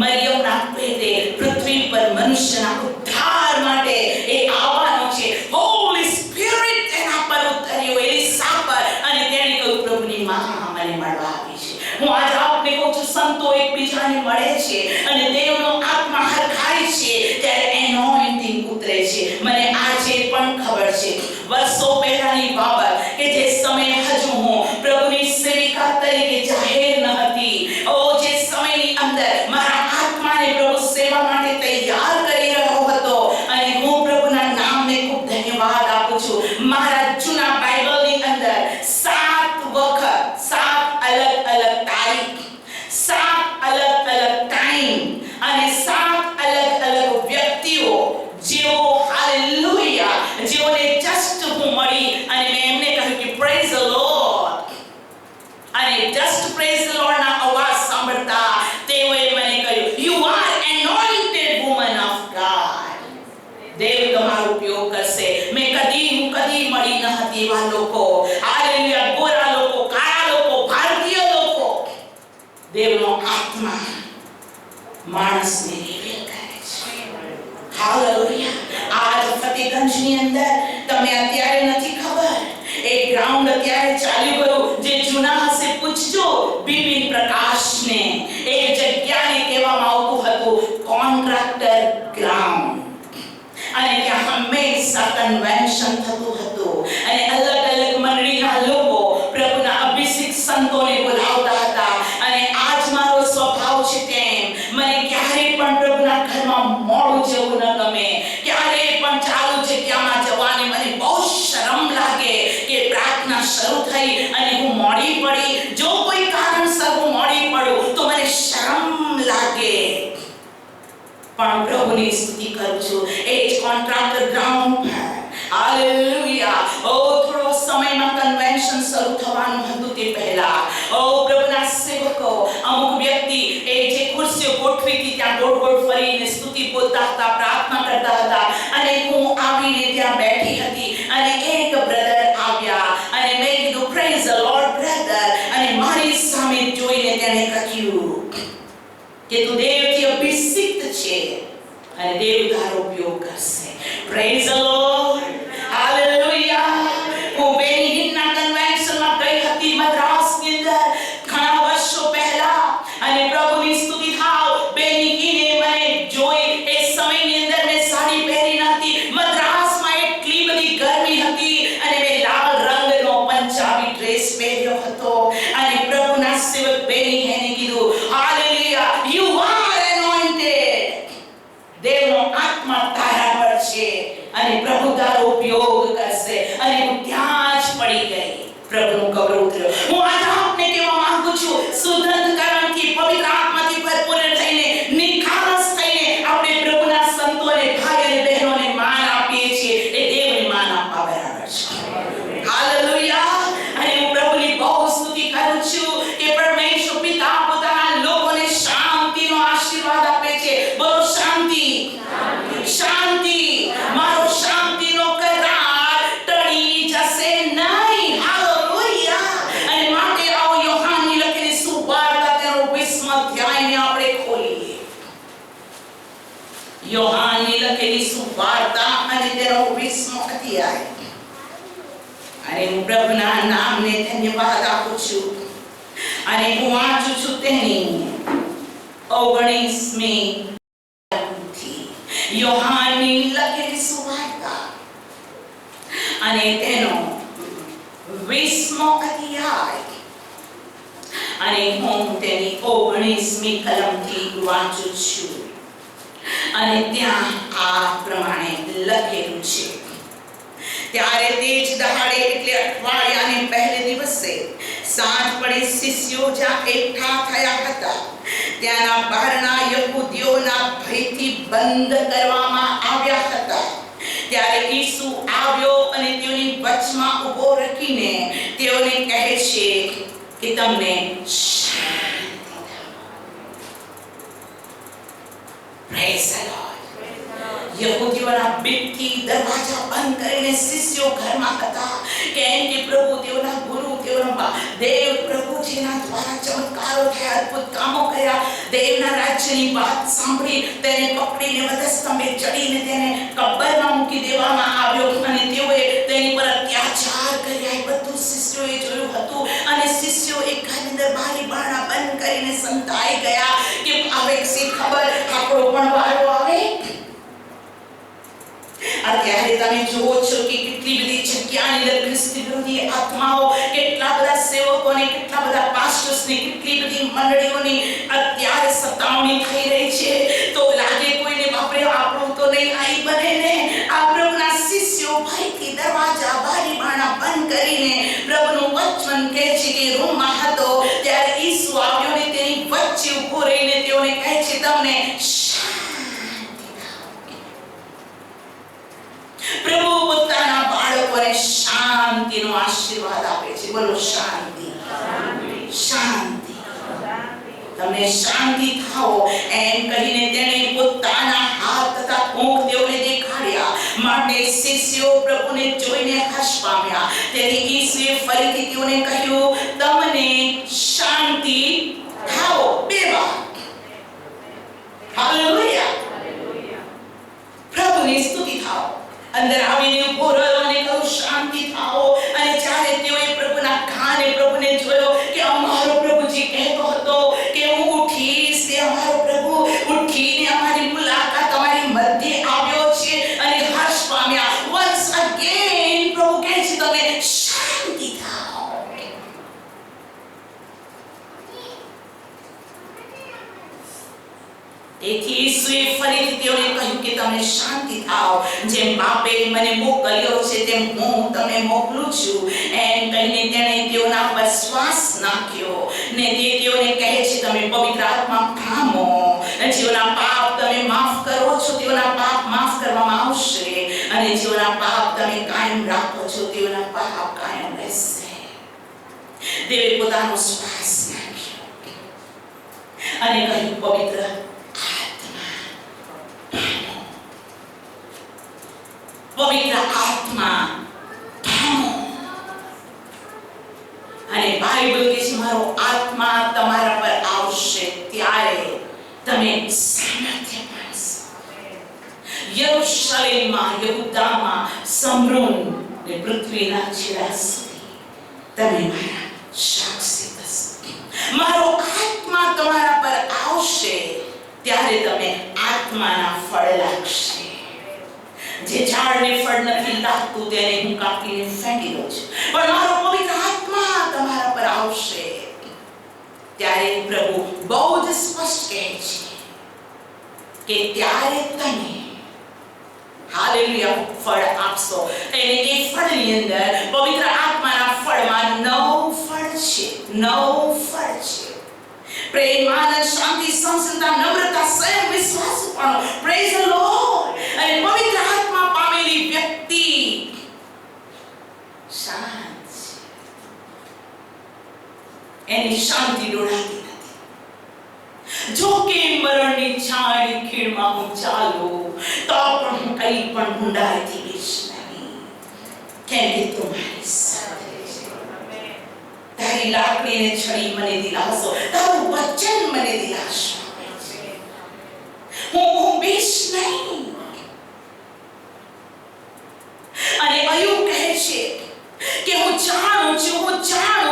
મરિયમના પેટે પૃથ્વી પર મનુષ્યના ઉદ્ધાર માટે એ આવવાનો છે. હોલી સ્પિરિટ તેના પર ઉતર્યો એલિસા પર અને તેણે કહ્યું પ્રભુની માં મને મળવા આવી છે. હું આજે આપને કહું છું સંતો એકબીજાને મળે છે અને દેવનો આત્મા હરખાય છે ત્યારે એનોઇન્ટિંગ ઉતરે છે. મને આજે પણ ખબર છે વર્ષો પહેલાની બાબત કે જે સમય હજુ હું પ્રભુની સેવિકા તરીકે જાહેર ન હતી. જે સમયની અંદર મારા આત્માને પ્રભુ સેવા માટે તૈયાર કરી રહ્યો હતો અને હું પ્રભુના નામને ખૂબ ધન્યવાદ આપું છું. મારા જૂના બાઇબલની અંદર 7 વખત 7 અલગ અલગ તારીખ, 7 અલગ અલગ ટાઈમ અને 7 અલગ અલગ વ્યક્તિઓ જેઓ હાલેલુયા જેઓને જસ્ટ હું મળી અને મેં એમને કહ્યું કે પ્રેઝ ધ લોર્ડ અને જસ્ટ પ્રેઝ ધ લોર્ડ ના અવાજ સાંભળતા તેઓએ મને કહ્યું you are anointed woman of God. દેવ તમારો ઉપયોગ કરશે. મેં કદી મળી ન હતી એવા લોકો, હાલેલુયા, ગોરા લોકો, કાળા લોકો, ભારતીય લોકો. દેવનો આત્મા માણસને રિવીલ કરે છે. હાલેલુયા. આજ ફતેગંજની અંદર તમે અત્યારે નથી ખબર એક ગ્રાઉન્ડ અત્યારે ચાલી ગયું જે જૂના હશે પૂછજો બિપિન પ્રકાશને. એક જગ્યાને કહેવામાં આવતું હતું કોન્ટ્રાક્ટર ગ્રાઉન્ડ અને ત્યાં હંમેશા કન્વેન્શન થતું હતું અને અલગ અલગ મંડળીના લોકો પ્રભુના અભિષેક સંતોને બોલાવતા હતા. અને આજ મારો સ્વભાવ છે તેમ મને ક્યારેય પણ પ્રભુના ઘરમાં મોડું જવું ન ગમે. ક્યારેય પણ ચાલુ જગ્યામાં જવાને મને બહુ શરમ લાગે કે પ્રાર્થના શરૂ થઈ અને હું મોડી પડી. જો કોઈ કારણસર હું મોડી પડું તો મને શરમ લાગે. પણ પ્રભુની સ્તુતિ કરું છું એ જ કોન્ટ્રાક્ટર ગ્રાઉન્ડ પર. હાલેલુયા. થોડો સમયમાં કન્વેન્શન શરૂ થવાનું હતું તે પહેલા પ્રભુના સેવકો અમુક વ્યક્તિ એ જે ખુરશીઓ ગોઠવી હતી ત્યાં ગોળ ગોળ ફરીને સ્તુતિ બોલતા હતા, પ્રાર્થના કરતા હતા અને હું આવીને ત્યાં બેઠી હતી અને એક બ્રધર આવ્યા અને મેં કીધું પ્રેઝ ધ લોર્ડ બ્રધર. અને મારી સામે જોઈને તેણે કહ્યું કે તું દેવથી અભિષિક્ત છે અને દેવ તારો ઉપયોગ કરશે. Praise the Lord. હાલેલુયા. હું બેનીહિનના કન્વેન્શનમાં ગઈ હતી મદ્રાસની અંદર ઘણા વર્ષો પહેલા અને પ્રભુની સ્તુતિ થાવ. બેનીહિને મને જોઈ. એ સમયની અંદર મેં સાડી પહેરી નથી. મદ્રાસમાં એટલી બધી ગરમી હતી અને મેં લાલ રંગનો પંજાબી ડ્રેસ પહેર્યો હતો અને પ્રભુના સેવક બેનીહિને કીધું હાલેલુયા યુ આર એનોઇન્ટેડ. દેવનો આત્મા તારા પર છે અને પ્રભુ તારો ઉપયોગ કરશે. અને હું ત્યાં જ પડી ગઈ. પ્રભુનું ગૌરવ ઉતર્યો. હું આજે આપને કહેવા માંગુ છું શુદ્ધકરણથી પવિત્ર આત્માથી ભરપૂર થઈને નિખાલસ થઈને આપણે પ્રભુના સંતોને ભાઈ અને બહેનોને માન આપીએ છીએ એ દેવને માન આપવા બરાબર છે. હાલેલુયા. અને હું પ્રભુની બહુ સ્તુતિ કરું છું કે પરમેશ્વર પિતા પોતાના લોકોને શાંતિનો આશીર્વાદ આપે છે. બોલો શાંતિ. શાંતિ. મારો શાંતિનો કરાર ટળી જશે નહીં. હાલેલુયા. અને માટે આવો યોહાનની લખેલી સુવાર્તા તેનો 20મો અધ્યાયને આપણે ખોલીએ. યોહાનની લખેલી સુવાર્તા અને તેનો 20મો અધ્યાય. અને હું પ્રભુના નામને ધન્યવાદ આપું છું અને હું વાંચું છું તેની 19મી યોહાનની લખેલી સુવાર્તા અને તેનો 20મો અધ્યાય અને હું તેની 19મી કલમથી વાંચું છું. અને ત્યાં આ પ્રમાણે લખેલું છે. ત્યારે તે જ દહાડે એટલે અઠવાડિયાને પહેલે દિવસે સાંજ પડે શિષ્યો જ્યાં એકઠા થયા હતા ત્યાંના બહારના યહૂદીઓના ભયથી બંધ કરવામાં આવ્યા હતા. ત્યારે ઈસુ આવ્યો અને તેઓની વચમાં ઊભો રાખીને તેઓને કહે છે કે તમને પ્રેઝ ધ લોર્ડ. યહૂદીઓના બીકથી દરવાજા બંધ કરીને શિષ્યો ઘરમાં હતા, કેમ કે પ્રભુ તેઓના ગુરુ તેઓના દેવ પ્રભુ જેના દ્વારા ચમત્કારો થયા, અદ્ભુત કામો કર્યા, દેવના રાજ્યની વાત સાંભળી તેને પકડીને વધસ્તંભે ચડીને તેને કબ્રમાં મૂકી દેવામાં આવ્યો અને તેઓએ તેની પર અત્યાચાર કર્યા. એ બધું શિષ્યોએ જોયું હતું અને શિષ્યો એક ઘરની અંદર બારી બારણા બંધ કરીને સંતાઈ ગયા કે હવે સી ખબર આપણો પણ વારો આવે. અત્યારે તમે જુઓ છો કે કેટલી બધી જગ્યાની અંદર ખ્રિસ્તી વિરોધી આત્માઓ, કેટલા બધા સેવકોને, કેટલા બધા પાસ્ટર્સની, કેટલી બધી મંડળીઓની અત્યારે સતાવણી થઈ રહી છે. તો લાગે કોઈને બાપરે આપણું તો નહીં આઈ બને ને. આ પ્રભુના શિષ્યો ભયથી દરવાજા બારી બારણા બંધ કરીને પ્રભુનું વચન કહે છે કે રૂમમાં હતો ત્યારે ઈસુ આવ્યો ને તેની વચ્ચે ઊભો રહીને તેઓને કહે છે તમને પ્રભુ પોતાના બાળકોને શાંતિનો આશીર્વાદ આપે છે. બોલો શાંતિ, શાંતિ, તમને શાંતિ થાઓ એમ કહીને તેણે પોતાના હાથ તથા પંખ તેઓને દેખાડ્યા. માટે શિષ્યો પ્રભુને જોઈને હર્ષ પામ્યા. તેથી ઈસુએ ફરીથી તેઓને કહ્યું તમને શાંતિ થાઓ. બે વાર હાલેલુયા, પ્રભુની સ્તુતિ થાઓ. અંદર આવીને ઊભો રહ્યો અને કહ્યું શાંતિ થાઓ. અને જ્યારે તેઓએ પ્રભુના કાને પ્રભુને જોયો કે અમારો પ્રભુજી કહેતો હતો કે હું ઉઠીશ, તે અમારો પ્રભુ ઉઠીને અમારી મુલાકાત અમારી મધ્યે આવ્યો છે અને હર્ષ પામ્યા. once again પ્રભુ કહે છે તમે શાંતિ થાઓ. તેથી ઈસુએ ફરીથી તેઓને કહ્યું કે તમે શાંતિ થાઓ. જેમ બાપે મને મોકલ્યો છે તેમ હું તમને મોકલું છું. એમ કહીને તેણે તેઓના પર શ્વાસ નાખ્યો ને તે તેઓને કહે છે તમે પવિત્ર આત્મા પામો. જેઓના પાપ તમે માફ કરો છો તેઓના પાપ માફ કરવામાં આવશે અને જેઓના પાપ તમે કાયમ રાખો છો તેઓના પાપ કાયમ રહેશે. દેવે પોતાનો શ્વાસ નાખ્યો અને કહ્યું પવિત્ર પવિત્ર આત્મા પામો. અને બાઇબલ કહે છે મારો આત્મા તમારા પર આવશે ત્યારે તમે સામર્થ્ય પામશો. યરૂશલેમમાં, યહૂદામાં, સમરૂન ને પૃથ્વીના છેડા સુધી તમે મારા સાક્ષી થશો. મારો આત્મા તમારા પર આવશે ત્યારે તમે આત્માના ફળ લાગશે. જે ઝાડને ફળ નથી લાગતું તેને હું કાપીને ફેંકી દઉં છું, પણ મારો પવિત્ર આત્મા તમારા પર આવશે ત્યારે પ્રભુ બહુ જ સ્પષ્ટ કહે છે કે ત્યારે તમે હાલેલુયા ફળ આપશો. અને એ ફળની અંદર પવિત્ર આત્માના ફળમાં 9 ફળ છે. 9 ફળ છે. પ્રેમ, આનંદ, શાંતિ, સંસદતા, નમ્રતા, સંયમ, વિશ્વાસપણું. Praise the Lord. અને પવિત્ર આત્મા પામેલી વ્યક્તિ શાંત છે. એની શાંતિ ડોળાતી નથી. જો કે મરણની છાંયની ખીણમાં હું ચાલું તો પણ હું કંઈ પણ ઢૂંઢાઈથી બીશ નહીં, કેમ કે તું મારી સાથે છે. તારી લાકડીને છડી મને દિલાસો, તારું વચન મને દિલાસો આપે છે. હું બીશ નહીં. અને અયુબ કહે છે કે હું જાણું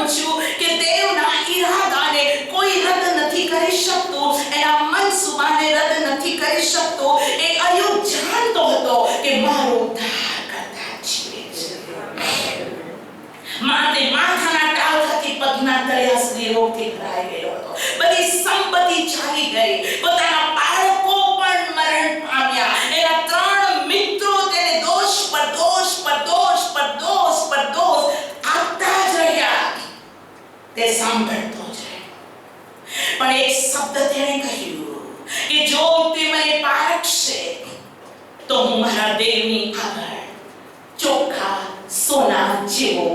છું કે દેવના ઈરાદાને કોઈ રદ નથી કરી શકતું, એના મનસુબાને રદ નથી કરી શકતું. એ અયુબ જાણતો હતો કે મારો ઉદ્ધાર કરતા જીવે છે. માટે માથાના ટાળથી પગના તળિયા સુધી રોગથી ભરાઈ ગયો હતો. બધી સંપત્તિ ચાલી ગઈ, પોતાના બાળકો પણ મરણ તે સાંભળતો જાય. પણ એક શબ્દ તેણે કહ્યું કે જો તે મને પારખશે તો હું મારા દેવની આગળ ચોખ્ખા સોના જેવો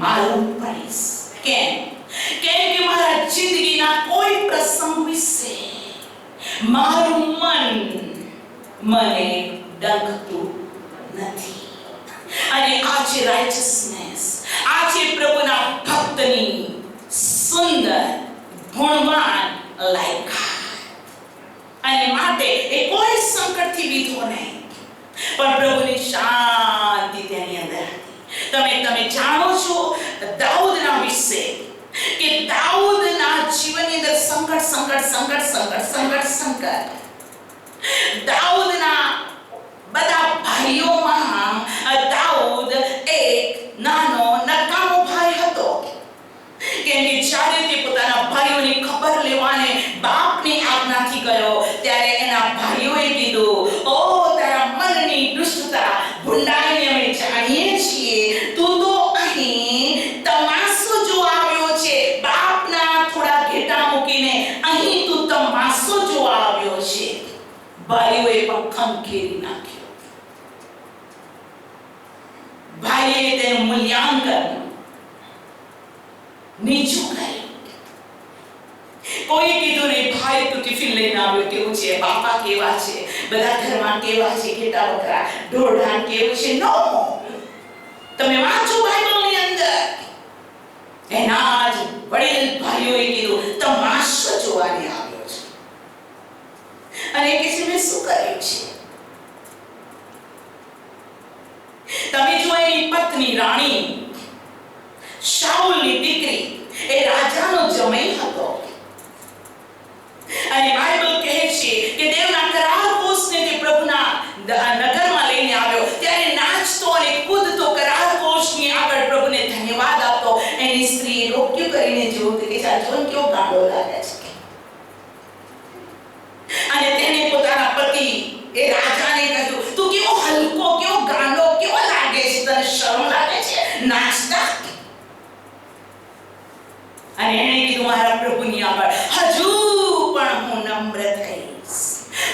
માલુમ પડીશ. કેમ કે મારા જિંદગીના કોઈ પ્રસંગ વિશે મારું મન મને ડંખતું નથી. અને આ છે રાઇચસનેસ, આ છે પ્રભુના ભક્તની સુંદર ગુણવાન લાયકાત. અને માટે એ કોઈ સંકટથી વિધો નહીં, પણ પ્રભુની શાંતિ તેની અંદર હતી. તમે જાણો છો દાઉદના વિશે કે દાઉદના જીવનની અંદર સંકટ. દાઉદના બધા ભાઈઓમાં દાઉદ એક નાનો નકામો ભાઈ હતો. કેમ કે જ્યારે તે પોતાના ભાઈઓની ખબર લેવાને બાપની આજ્ઞાથી ગયો ત્યારે એના ભાઈઓએ કીધું, ઓ તારા મનની દુષ્ટતા ભૂંડાઈને અમે જાણીએ છીએ, તું તો અહીં તમાશો જોવા આવ્યો છે. બાપના થોડા ઘેટા મૂકીને અહીં તું તમાશો જોવા આવ્યો છે. ભાઈઓએ પણ ખંખેરી નાખ્યો. ભાઈએ તેનું મૂલ્યાંકન નીચું કર્યું. કોઈ કીધું નહીં, ભાઈ તું ટિફિન લઈને આવ્યો, કેવું છે, બાપા કેવા છે, બધા ઘરમાં કેવા છે, ઘેટા બકરા ઢોરઢાન કેવું છે. નો, તમે વાંચો બાઇબલની અંદર એના જ વડીલ ભાઈઓએ કીધું તમાશો જોવાને આવ્યો છે. અને કે છે મેં શું કર્યું છે? તમે જો એની પત્ની રાણી શાઉલની દીકરી એ રાજાનો જમાઈ હતો. અને બાઇબલ કહે છે કે દેવના કરારકોશને તે પ્રભુના નગરમાં લઈને આવ્યો ત્યારે નાચતો અને કૂદતો કરારકોશની આગળ પ્રભુને ધન્યવાદ આપતો. એની સ્ત્રીએ રોક્યું કરીને જોયું કે આ જોન કેવો ગાંડો લાગે છે. અને તેને પોતાના પતિ એ રાજાને કહ્યું, તું કેવો હલકો, કેવો ગાંડો, કેવો લાગે છે, તને શરમ લાગે છે નાચતા? અને એણે કીધું, મારા પ્રભુની આગળ હજુ પણ હું નમ્ર થઈશ,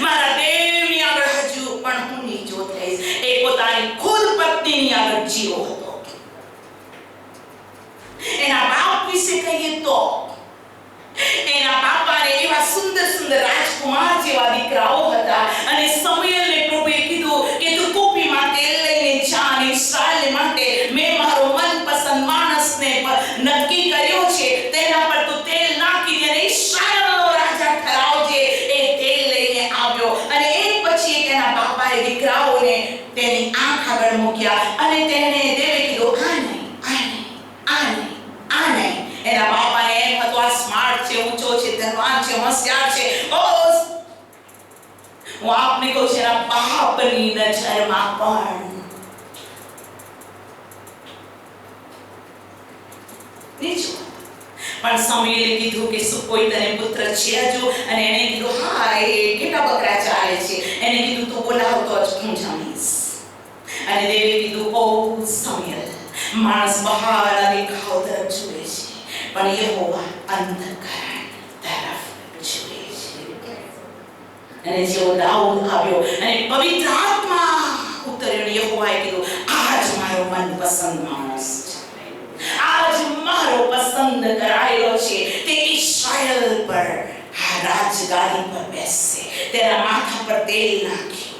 મારા દેવની આગળ હજુ પણ હું નીચો થઈશ. એ પોતાની ખુદ પત્નીની આગળ જીવો હતો. એના બાપ વિશે કહીએ તો એના બાપાને એવા સુંદર રાજકુમાર જેવા દીકરાઓ હતા. અને સમુએલને પ્રભુએ કીધું કે તું કુપીમાં તેલ લઈને જા અને ઇસ્રાએલ માટે મેં મારો મનપસંદ માણસને નક્કી કર્યો છે, તેના પર તું તેલ નાખી દે અને ઇસ્રાએલનો રાજા ઠરાવજે. એ તેલ લઈને આવ્યો અને એ પછી તેના બાપાએ દીકરાઓને તેની આંખ આગળ મૂક્યા અને તેને દેવે કીધું, આ નહીં. એના બાપાને એમ હતું, આ સ્માર્ટ છે, ઊંચો છે, ધનવાન છે, હોશિયાર છે. હું આપને કહું છું, એના બાપની નજરમાં પણ નીચું. પણ સમુએલે કીધું કે શું કોઈ તને પુત્ર છે હજુ? અને એને કીધું, હા, એ ઘેટા બકરા ચાલે છે. એને કીધું, તું બોલાવતો જ હું જમીશ. અને દેવે કીધું, ઓ સમુએલ, માણસ બહારના દેખાવ તરફ જુએ છે, પણ યહોવા અંતઃકરણ તરફ જુએ છે. અને જેવો દાઉદ આવ્યો અને પવિત્ર આત્મા ઉતર્યો, યહોવાએ કીધું, આજ મારો મનપસંદ માણસ છે, આજ મારો પસંદ કરાયેલો છે, તે ઇસ્રાએલ પર રાજગાદી પર બેસશે. તેના માથા પર તેલ નાખ્યું.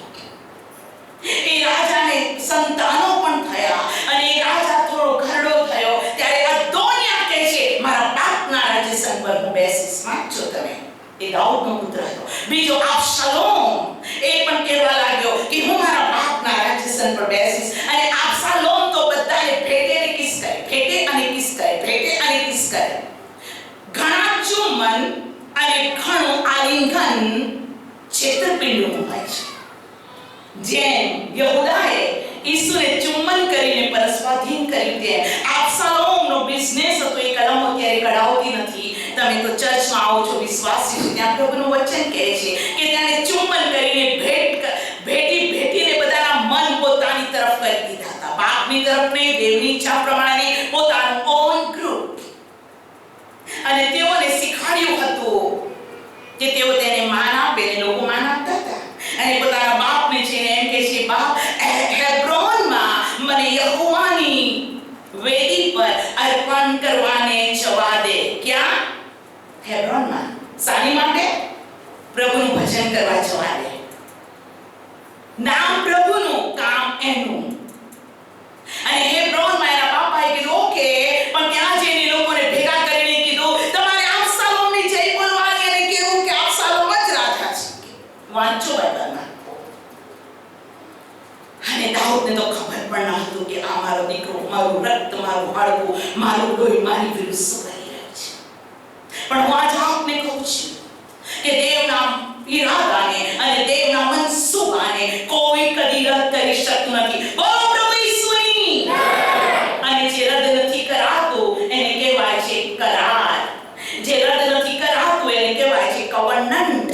એ રાજાને સંતાનો પણ થયા અને એ રાજા થોડો ઘરડો થયો ત્યારે અદોનિયા કહે છે, મારા બાપના રાજ્યસન પર હું બેસીશ. વાંચો તમે, એ દાઉદનો પુત્ર હતો. બીજો અબશાલોમ એ પણ કહેવા લાગ્યો કે હું મારા બાપના રાજ્યસન પર બેસીશ. અને અબશાલોમ તો બધાને ભેટે અને કિસ કરે. ઘણા ચુંબન અને ઘણું આલિંગન છેતરપિંડીનું હોય છે. જેમ યહૂદાએ ઈસુને ચુંબન કરીને પરસ્વાધીન કર્યું તેમ અબશાલોમનો બિઝનેસ હતો. એ કલમો ત્યારે કઢાવતી નથી. તમે તો ચર્ચમાં આવો છો, વિશ્વાસી છો, ત્યાં પ્રભુનું વચન કહે છે કે તેને ચુંબન કરીને ભેટીને બધાના મન પોતાની તરફ કરી દીધા હતા. બાપની તરફ નહીં, દેવની ઈચ્છા પ્રમાણે પોતાનું ઓન ગ્રુપ. યહોવાની વેદી પર અર્પણ કરવાને જવા દે. ક્યાં? હેબ્રોનમાં. શાની માટે? પ્રભુનું ભજન કરવા જવા દે. નામ પ્રભુનું, કામ એનું. અને હેબ્રોનમાં એના બાપાએ કીધું ઓકે, પણ ત્યાં જઈને લોકોને ભેગા કરીને કીધું તમારે અબશાલોમની જય બોલવાની અને કહેવું કે અબશાલોમ જ રાજા છે. વાંચો બાઇબલમાં. અને દાઉદને તો ખબર પણ ન હતું કે આ મારો દીકરો, મારું રક્ત, મારું હાડકું, મારું લોહી મારી વિરુદ્ધ શું કરી રહ્યો છે. પણ હું આજે આપને કહું છું કે દેવના ઈરાદાને અને દેવના મનસૂબાને કોઈ કદી રદ કરી શકતું નથી. બોલો પ્રભુ ઈસુની. અને જે રદ નથી કરાતું એને કહેવાય છે કરાર. જે રદ નથી કરાતું એને કહેવાય છે કવનન્ટ.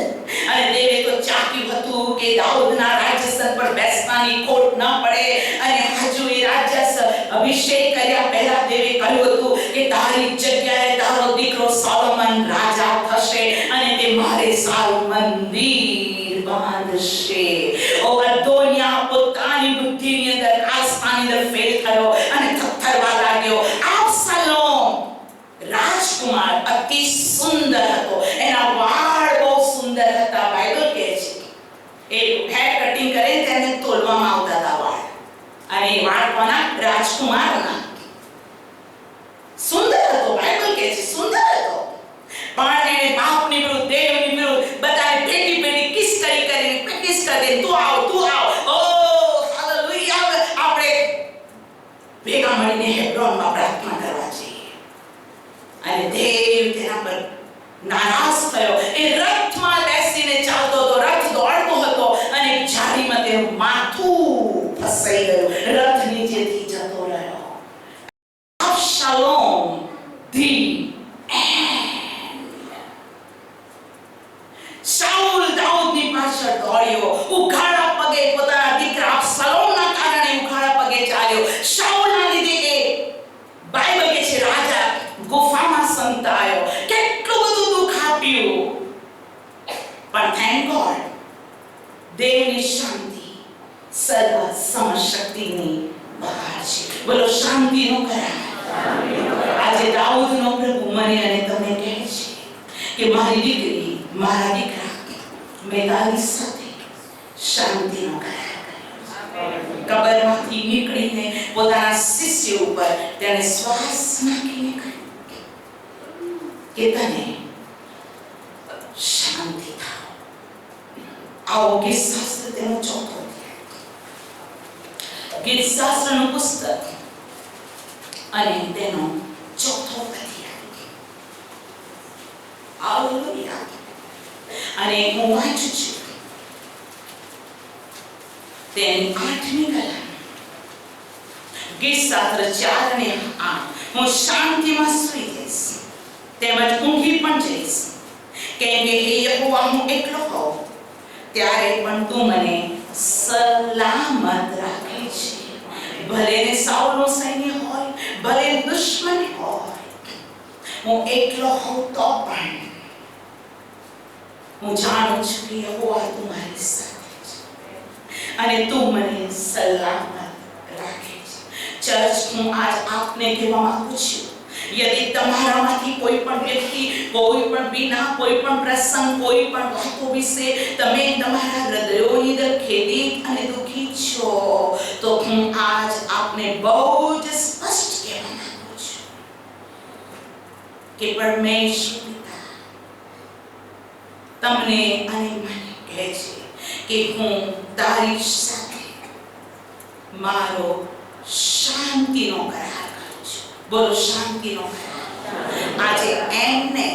અને દેવે તો ચાખ્યું હતું કે દાઉદના રાજ્યસન પર બેસવાની ખોટ ન પડે. અને હજુ એ રાજ્ય અભિષેક કર્યા પહેલા દેવે કહ્યું હતું કે તારી જગ્યાએ તારો દીકરો સોલોમન રાજા થશે અને તે મારે સારું મંદિર બાંધશે. ઓ અદોનિયા પોતાની બુદ્ધિની અંદર, આસ્થાની અંદર ફેલ થયો અને થરથરવા લાગ્યો. અબશાલોમ રાજકુમાર અતિ સુંદર હતો. એના વાળ બહુ સુંદર હતા. બાઇબલ કહે છે એ હેર કટિંગ કરે તેને તોલવામાં આવતા હતા વાળ. અને એ વાળ કોના? રાજકુમારના. સુંદર હતો. બાઇબલ કહે છે સુંદર હતો. પણ એને બાપની વિરુદ્ધ, દેવની વિરુદ્ધ બધાએ ભેટી ભેટી કિસ કરીને પ્રેક્ટિસ કરી. તું આવ, તું આવ. ઓ હાલેલુયા. આપણે ભેગા મળીને હેબ્રોનમાં પ્રાર્થના કરવા જઈએ. અને દેવ તેના પર નારાજ થયો. એ રથમાં બેસીને ચાલતો હતો. રથ દોડતો હતો અને ઝાડીમાં તેનું માથું ફસાઈ ગયું. રથ નીચેથી જતો રહ્યો. અબશાલોમ ધી શાઉલ દાઉદની પાછળ દોડ્યો. ઉઘાડા પગે પોતાના દીકરા અબશાલોમના કારણે ઉઘાડા પગે ચાલ્યો. શાઉલના લીધે એ બાઇબલ કહે છે રાજા ગુફામાં સંતાયો. કેટલું બધું દુઃખ આપ્યું. પણ થેન્ક ગોડ દેવની શાંતિ સર્વ સમશક્તિની બહાર છે. બોલો શાંતિનો કરાર. આજે દાઉદનો પ્રભુ મને અને તમને કહે છે કે મારી દીકરી, મારા દીકરા, મેં તારી સાથે શાંતિનો કરાર કર્યો. કબરમાંથી નીકળીને પોતાના શિષ્ય ઉપર તેને શ્વાસ નાખીને કહ્યું કે તને શાંતિ થાવ. આવો ગીત શાસ્ત્ર તેનો ચોથો ગીત શાસ્ત્રનું પુસ્તક અને તેનો ચોથો અધ્યાય. હાલેલુયા. અને હું વાંચું છું તેની 8મી કલમ. ગીત શાસ્ત્ર 4 અને 8. હું શાંતિમાં સૂઈ જઈશ તેમજ ઊંઘી પણ જઈશ, કેમ કે હે યહોવા હું એકલો હોઉં ત્યારે પણ તું મને સલામત રાખે છે. ભલે ને સાઉલનો સૈન્ય હોય, ભલે દુશ્મન હોય, હું એકલો હોઉં તો પણ હું જાણું છું કે યહોવા તું મારી સાથે છે અને તું મને સલામત રાખે છે. ચર્ચ, હું આજ આપને કહેવા માંગુ છું, यदि તમારામાંથી કોઈ પણ વ્યક્તિ, કોઈ પણ વિના, કોઈ પણ પ્રસંગ, કોઈ પણ વાતો વિશે તમે તમારા હૃદયોની અંદર ખેદિત અને દુઃખી છો, તો હું આજ આપને બહુ જ સ્પષ્ટ કહેવા માંગુ છું કે પરમેશ્વર પિતા તમને અને મને કહે છે કે હું તારી સાથે મારો શાંતિનો કરાર. બોલો શાંતિનો કરાર. આજે એમને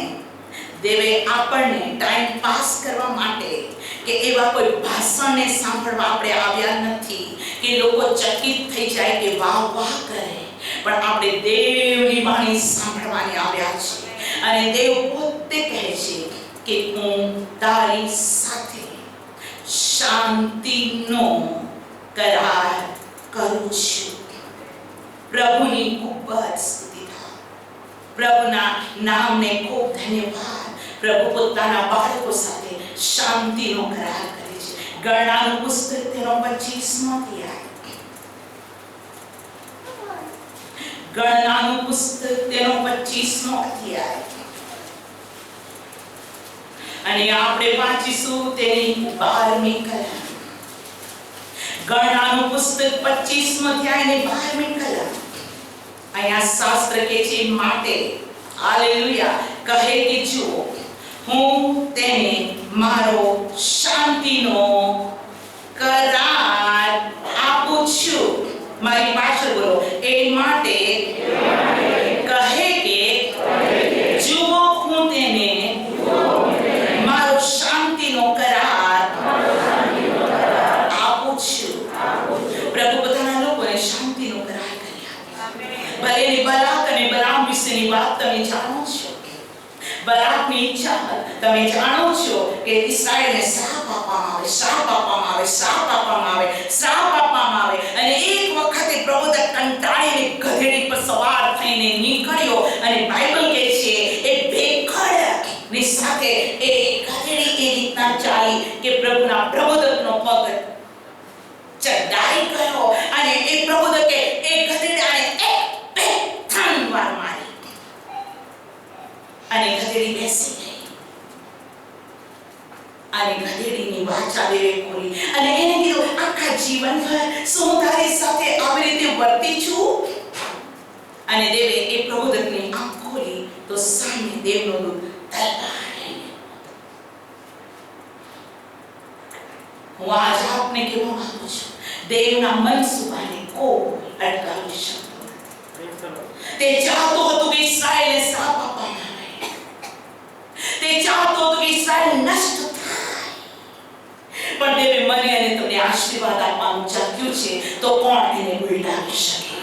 દેવે આપણને ટાઈમ પાસ કરવા માટે કે એવા કોઈ ભાષણને સાંભળવા આપણે આવ્યા નથી કે લોકો ચકિત થઈ જાય કે વાહ વાહ કરે, પણ આપણે દેવની વાણી સાંભળવાની આવ્યા છે. અને દેવ પોતે કહે છે કે હું તારી સાથે શાંતિનો કરાર કરું છું. પ્રભુની ખૂબ જ સ્તુતિ થાય. પ્રભુના નામને ખૂબ ધન્યવાદ. પ્રભુ પોતાના બાળકો સાથે શાંતિનો કરાર કરે છે. ગણનાનું પુસ્તક તેનો 25મો અધ્યાય ગણનાનું પુસ્તક તેનો 25મો અધ્યાય અને આપણે વાંચીશું તેની 12મી કલમ. ગણનાનું પુસ્તક 25મો અધ્યાય અને 12મી કલમ. અહીંયા શાસ્ત્ર કે છે માટે હાલેલુયા કહે કે જુઓ હું તેને મારો શાંતિનો કરાર આપું છું. મારી પાછળ બોલો એ માટે કહે કે જુઓ હું તેને મારો શાંતિનો કરાર આપું છું. પ્રભુ પોતાના લોકોને શાંતિનો કરાર કર્યા. ભલે બલાક અને બલામ વિશેની વાત તમે જાણો છો. બલાકની ઈચ્છા તમે જાણો છો કે ઇસ્રાયેલને શ્રાપ આપવામાં આવે અને એક વખતે પ્રબોધક કંટાળીને ગધેડી પર સવાર થઈને નીકળ્યો અને બાઇબલ કહે છે એ ભેખડ ની સાથે એ ગધેડી એ રીતના ચાલી કે પ્રભુના પ્રબોધકનો પગ ચડાઈ ગયો અને એ પ્રબોધકે એ ગધેડાને એક બે ત્રણ વાર મારી અને ગધેડી બેસી ગઈ અને ગધેડીની વાચા દેવે પૂરી અને એને કીધું આખા જીવનભર શું તારી સાથે આવી રીતે વર્તી છું. અને દેવે એ પ્રબોધકની આંખ ખોલી તો સામે દેવનો દૂત તલવાર. હું આજ આપને કહેવા માંગુ છું દેવના મનસુબાને કોઈ અટકાવી શકતો નથી. તે ચાહતો હતો કે ઇસ્રાયેલને શ્રાપ આપવામાં આવે. તે ચાહતો હતો કે ઇસ્રાયેલ નષ્ટ થાય. પણ દેવે મને અને તમને આશીર્વાદ આપવાનું ચાહ્યું છે તો કોણ એને ઉલટાવી શકે?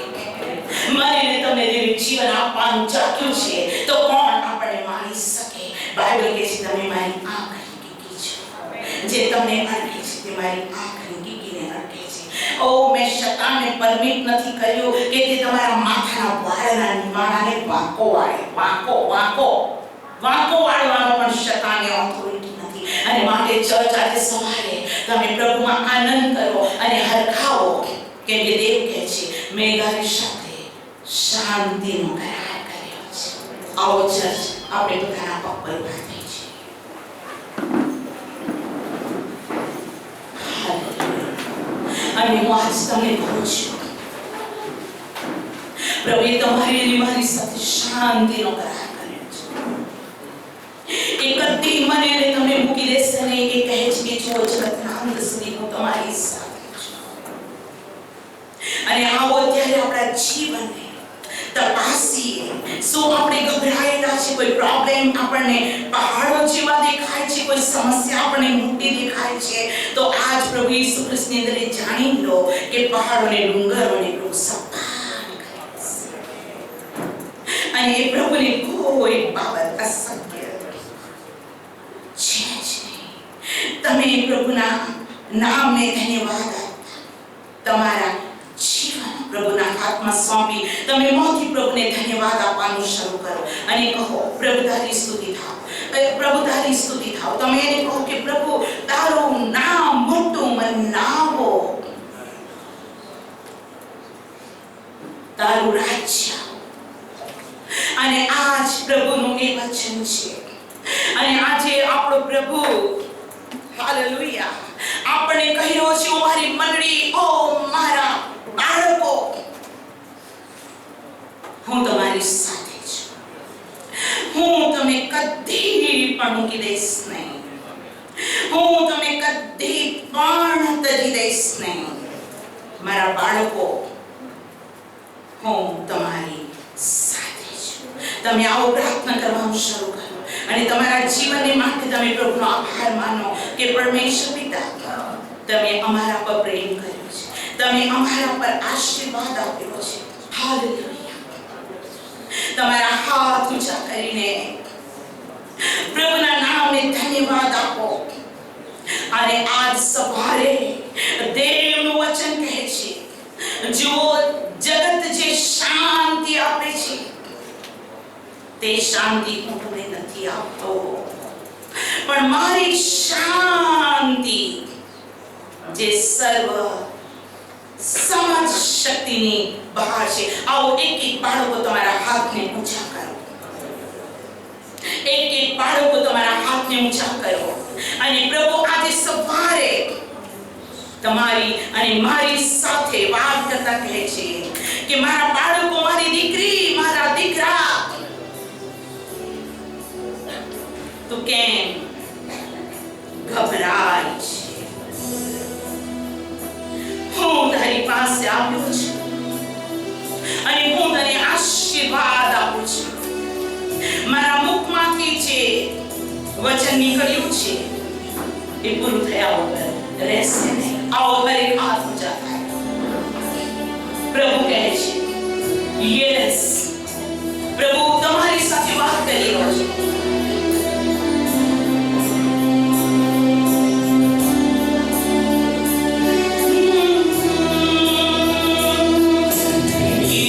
મને અને તમને દેવે જીવન આપવાનું ચાહ્યું છે તો કોણ આપણે મારી શકે? બાઇબલ કહે છે તમે મારી આંખની કીકી છો. જે તમને અડકે છે તે મારી આંખની કીકીને અડકે છે. ઓ મેં શૈતાનને પરમિટ નથી કર્યું કે તે તમારા માથાના વાળના નિવાણાને વાંકો વાળવાનો પણ શૈતાનને ઓથોરિટી નથી. અને માટે ચર્ચ આજે સવારે તમે પ્રભુમાં આનંદ કરો અને હરખાવો કેમ કે દેવ કહે છે મેં તારી સાથે શાંતિનો કરાર કર્યો છે. આવો ચર્ચ આપણે પોતાના પગ પર ઉભા થઈ છે. અને હું આજ તમને કહું છું પ્રભુએ તમારી અને મારી સાથે શાંતિનો કરાર કર્યો છે. એ કદી મને અને તમને મૂકી દેશે નહીં. એ કહે છે કે જો જગતના અંત સુધી હું તમારી સાથે છું. અને આવો ત્યારે આપણા જીવનને તપાસીએ. શું આપણે ગભરાયેલા છે? કોઈ પ્રોબ્લેમ આપણને પહાડો જેવા દેખાય છે, કોઈ સમસ્યા આપણને મોટી દેખાય છે, તો આજ પ્રભુ ઈસુ ખ્રિસ્તની અંદર જાણી લો કે પહાડોને ડુંગરોને પ્રભુ સપાટ કરે છે. અને એ પ્રભુને કોઈ બાબત અશક્ય છે જ નહીં. તમે પ્રભુના નામને ધન્યવાદ આપતા તમારા જીવન પ્રભુના હાથમાં સોંપી તમે મોંથી પ્રભુને ધન્યવાદ આપવાનું શરૂ કરો અને કહો પ્રભુ તારી સ્તુતિ થાવ, પ્રભુ તારી સ્તુતિ થાવ. તમે એને કહો કે પ્રભુ તારું નામ મોટું મનાવો, તારું રાજ્ય. અને આજ પ્રભુનું એ વચન છે. અને આજે આપણો પ્રભુ હાલેલુયા આપણે કહી રહ્યો છે મારી મંડળી, ઓ મારા બાળકો, હું તમારી સાથે છું. હું તમને કદી પણ મૂકી દઈશ નહીં. હું તમને કદી પણ ત્યજી દઈશ નહીં. મારા બાળકો, હું તમારી સાથે છું. તમે આવો પ્રાર્થના કરવાનું શરૂ કરો અને તમારા જીવનને માટે તમે પ્રભુનો આભાર માનો કે પરમેશ્વર પિતા તમે અમારા પર પ્રેમ કર્યો છે, તમે અમારા પર આશીર્વાદ આપ્યો છે. હાલેલુયા. તમારા હાથ ઊંચા કરીને પ્રભુના નામને ધન્યવાદ આપો. અને આજ સવારે દેવનું વચન કહે છે જો જગત જે શાંતિ આપે છે તે શાંતિ હું તમને નથી આપતો, પણ મારી શાંતિ જે સર્વ સમજ શક્તિની બહાર છે. આવો એક બાળકો તમારા હાથને ઊંચા કરો. એક બાળકો તમારા હાથને ઊંચા કરો અને પ્રભુ આજે સવારે તમારી અને મારી સાથે વાત કરતા કહે છે કે મારા બાળકો, મારી દીકરી, મારા દીકરા, તું કેમ ગભરાય છે? હું તારી પાસે આવ્યો છું અને હું તને આશીર્વાદ આપું છું. મારા મુખમાંથી જે વચન નીકળ્યું છે એ પૂરું થયા વગર રહેશે નહીં. આવો દરેક હાથ ઊંચા થાય. પ્રભુ કહે છે યસ, પ્રભુ તમારી સાથે વાત કરી રહ્યો છે. He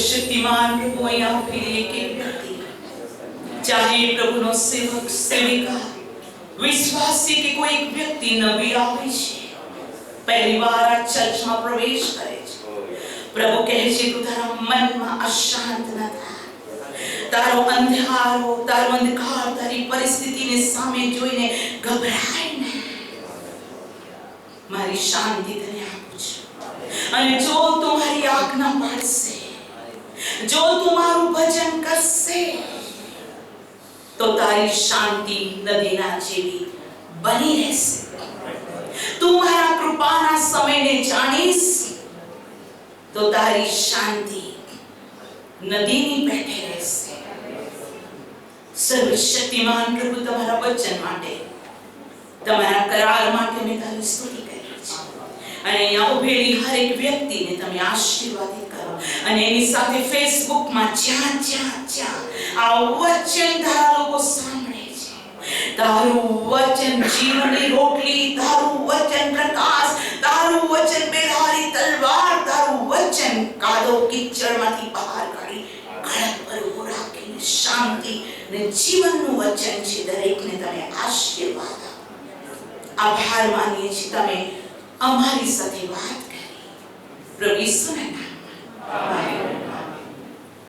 સર્વશક્તિમાન પ્રભુ અહીંયા ઉભેલી એક એક વ્યક્તિ, ચાહે પ્રભુનો સેવક સેવિકા વિશ્વાસી કે કોઈ એક વ્યક્તિ નવી આવે છે, પહેલી વાર આ ચર્ચમાં પ્રવેશ કરે છે, પ્રભુ કહે છે તું તારા મનમાં અશાંત ન થા, તારો અંધારો તારો અંધકાર તારી પરિસ્થિતિને સામે જોઈને ગભરાય નહીં, મારી શાંતિ તને આપું છું, અને જો તું મારી આજ્ઞા પાળશે, જો તું મારું ભજન કરશે, તો તારી શાંતિ નદીના જેવી બની રહેશે, તું મારા કૃપાના સમયને જાણીશ, તો તારી શાંતિ નદીની પેઠે રહેશે. સર્વશક્તિમાન પ્રભુ તમારા વચન માટે, તમારા કરાર માટે મેં તારી સ્તુતિ કરી છે, અને અહીંયા ઉભેલી હરેક વ્યક્તિને તમે આશીર્વાદિત કરો, અને એની સાથે ફેસબુકમાં જ્યાં જ્યાં જ્યાં આ વચન તારા લોકો સાંભળે છે, તારું વચન જીવનની રોટલી, તારું વચન પ્રકાશ, તારું વચન બેધારી તલવાર, તારું વચન કાદો કીચડમાંથી બહાર કાઢી કડક પર ઉભો રાખીને શાંતિ અને જીવનનું વચન છે. દરેકને તમે આશીર્વાદ આપો. આભાર માનીએ છીએ તમે અમારી સાથે વાત કરી, પ્રભુ ઈસુના નામમાં. આમેન.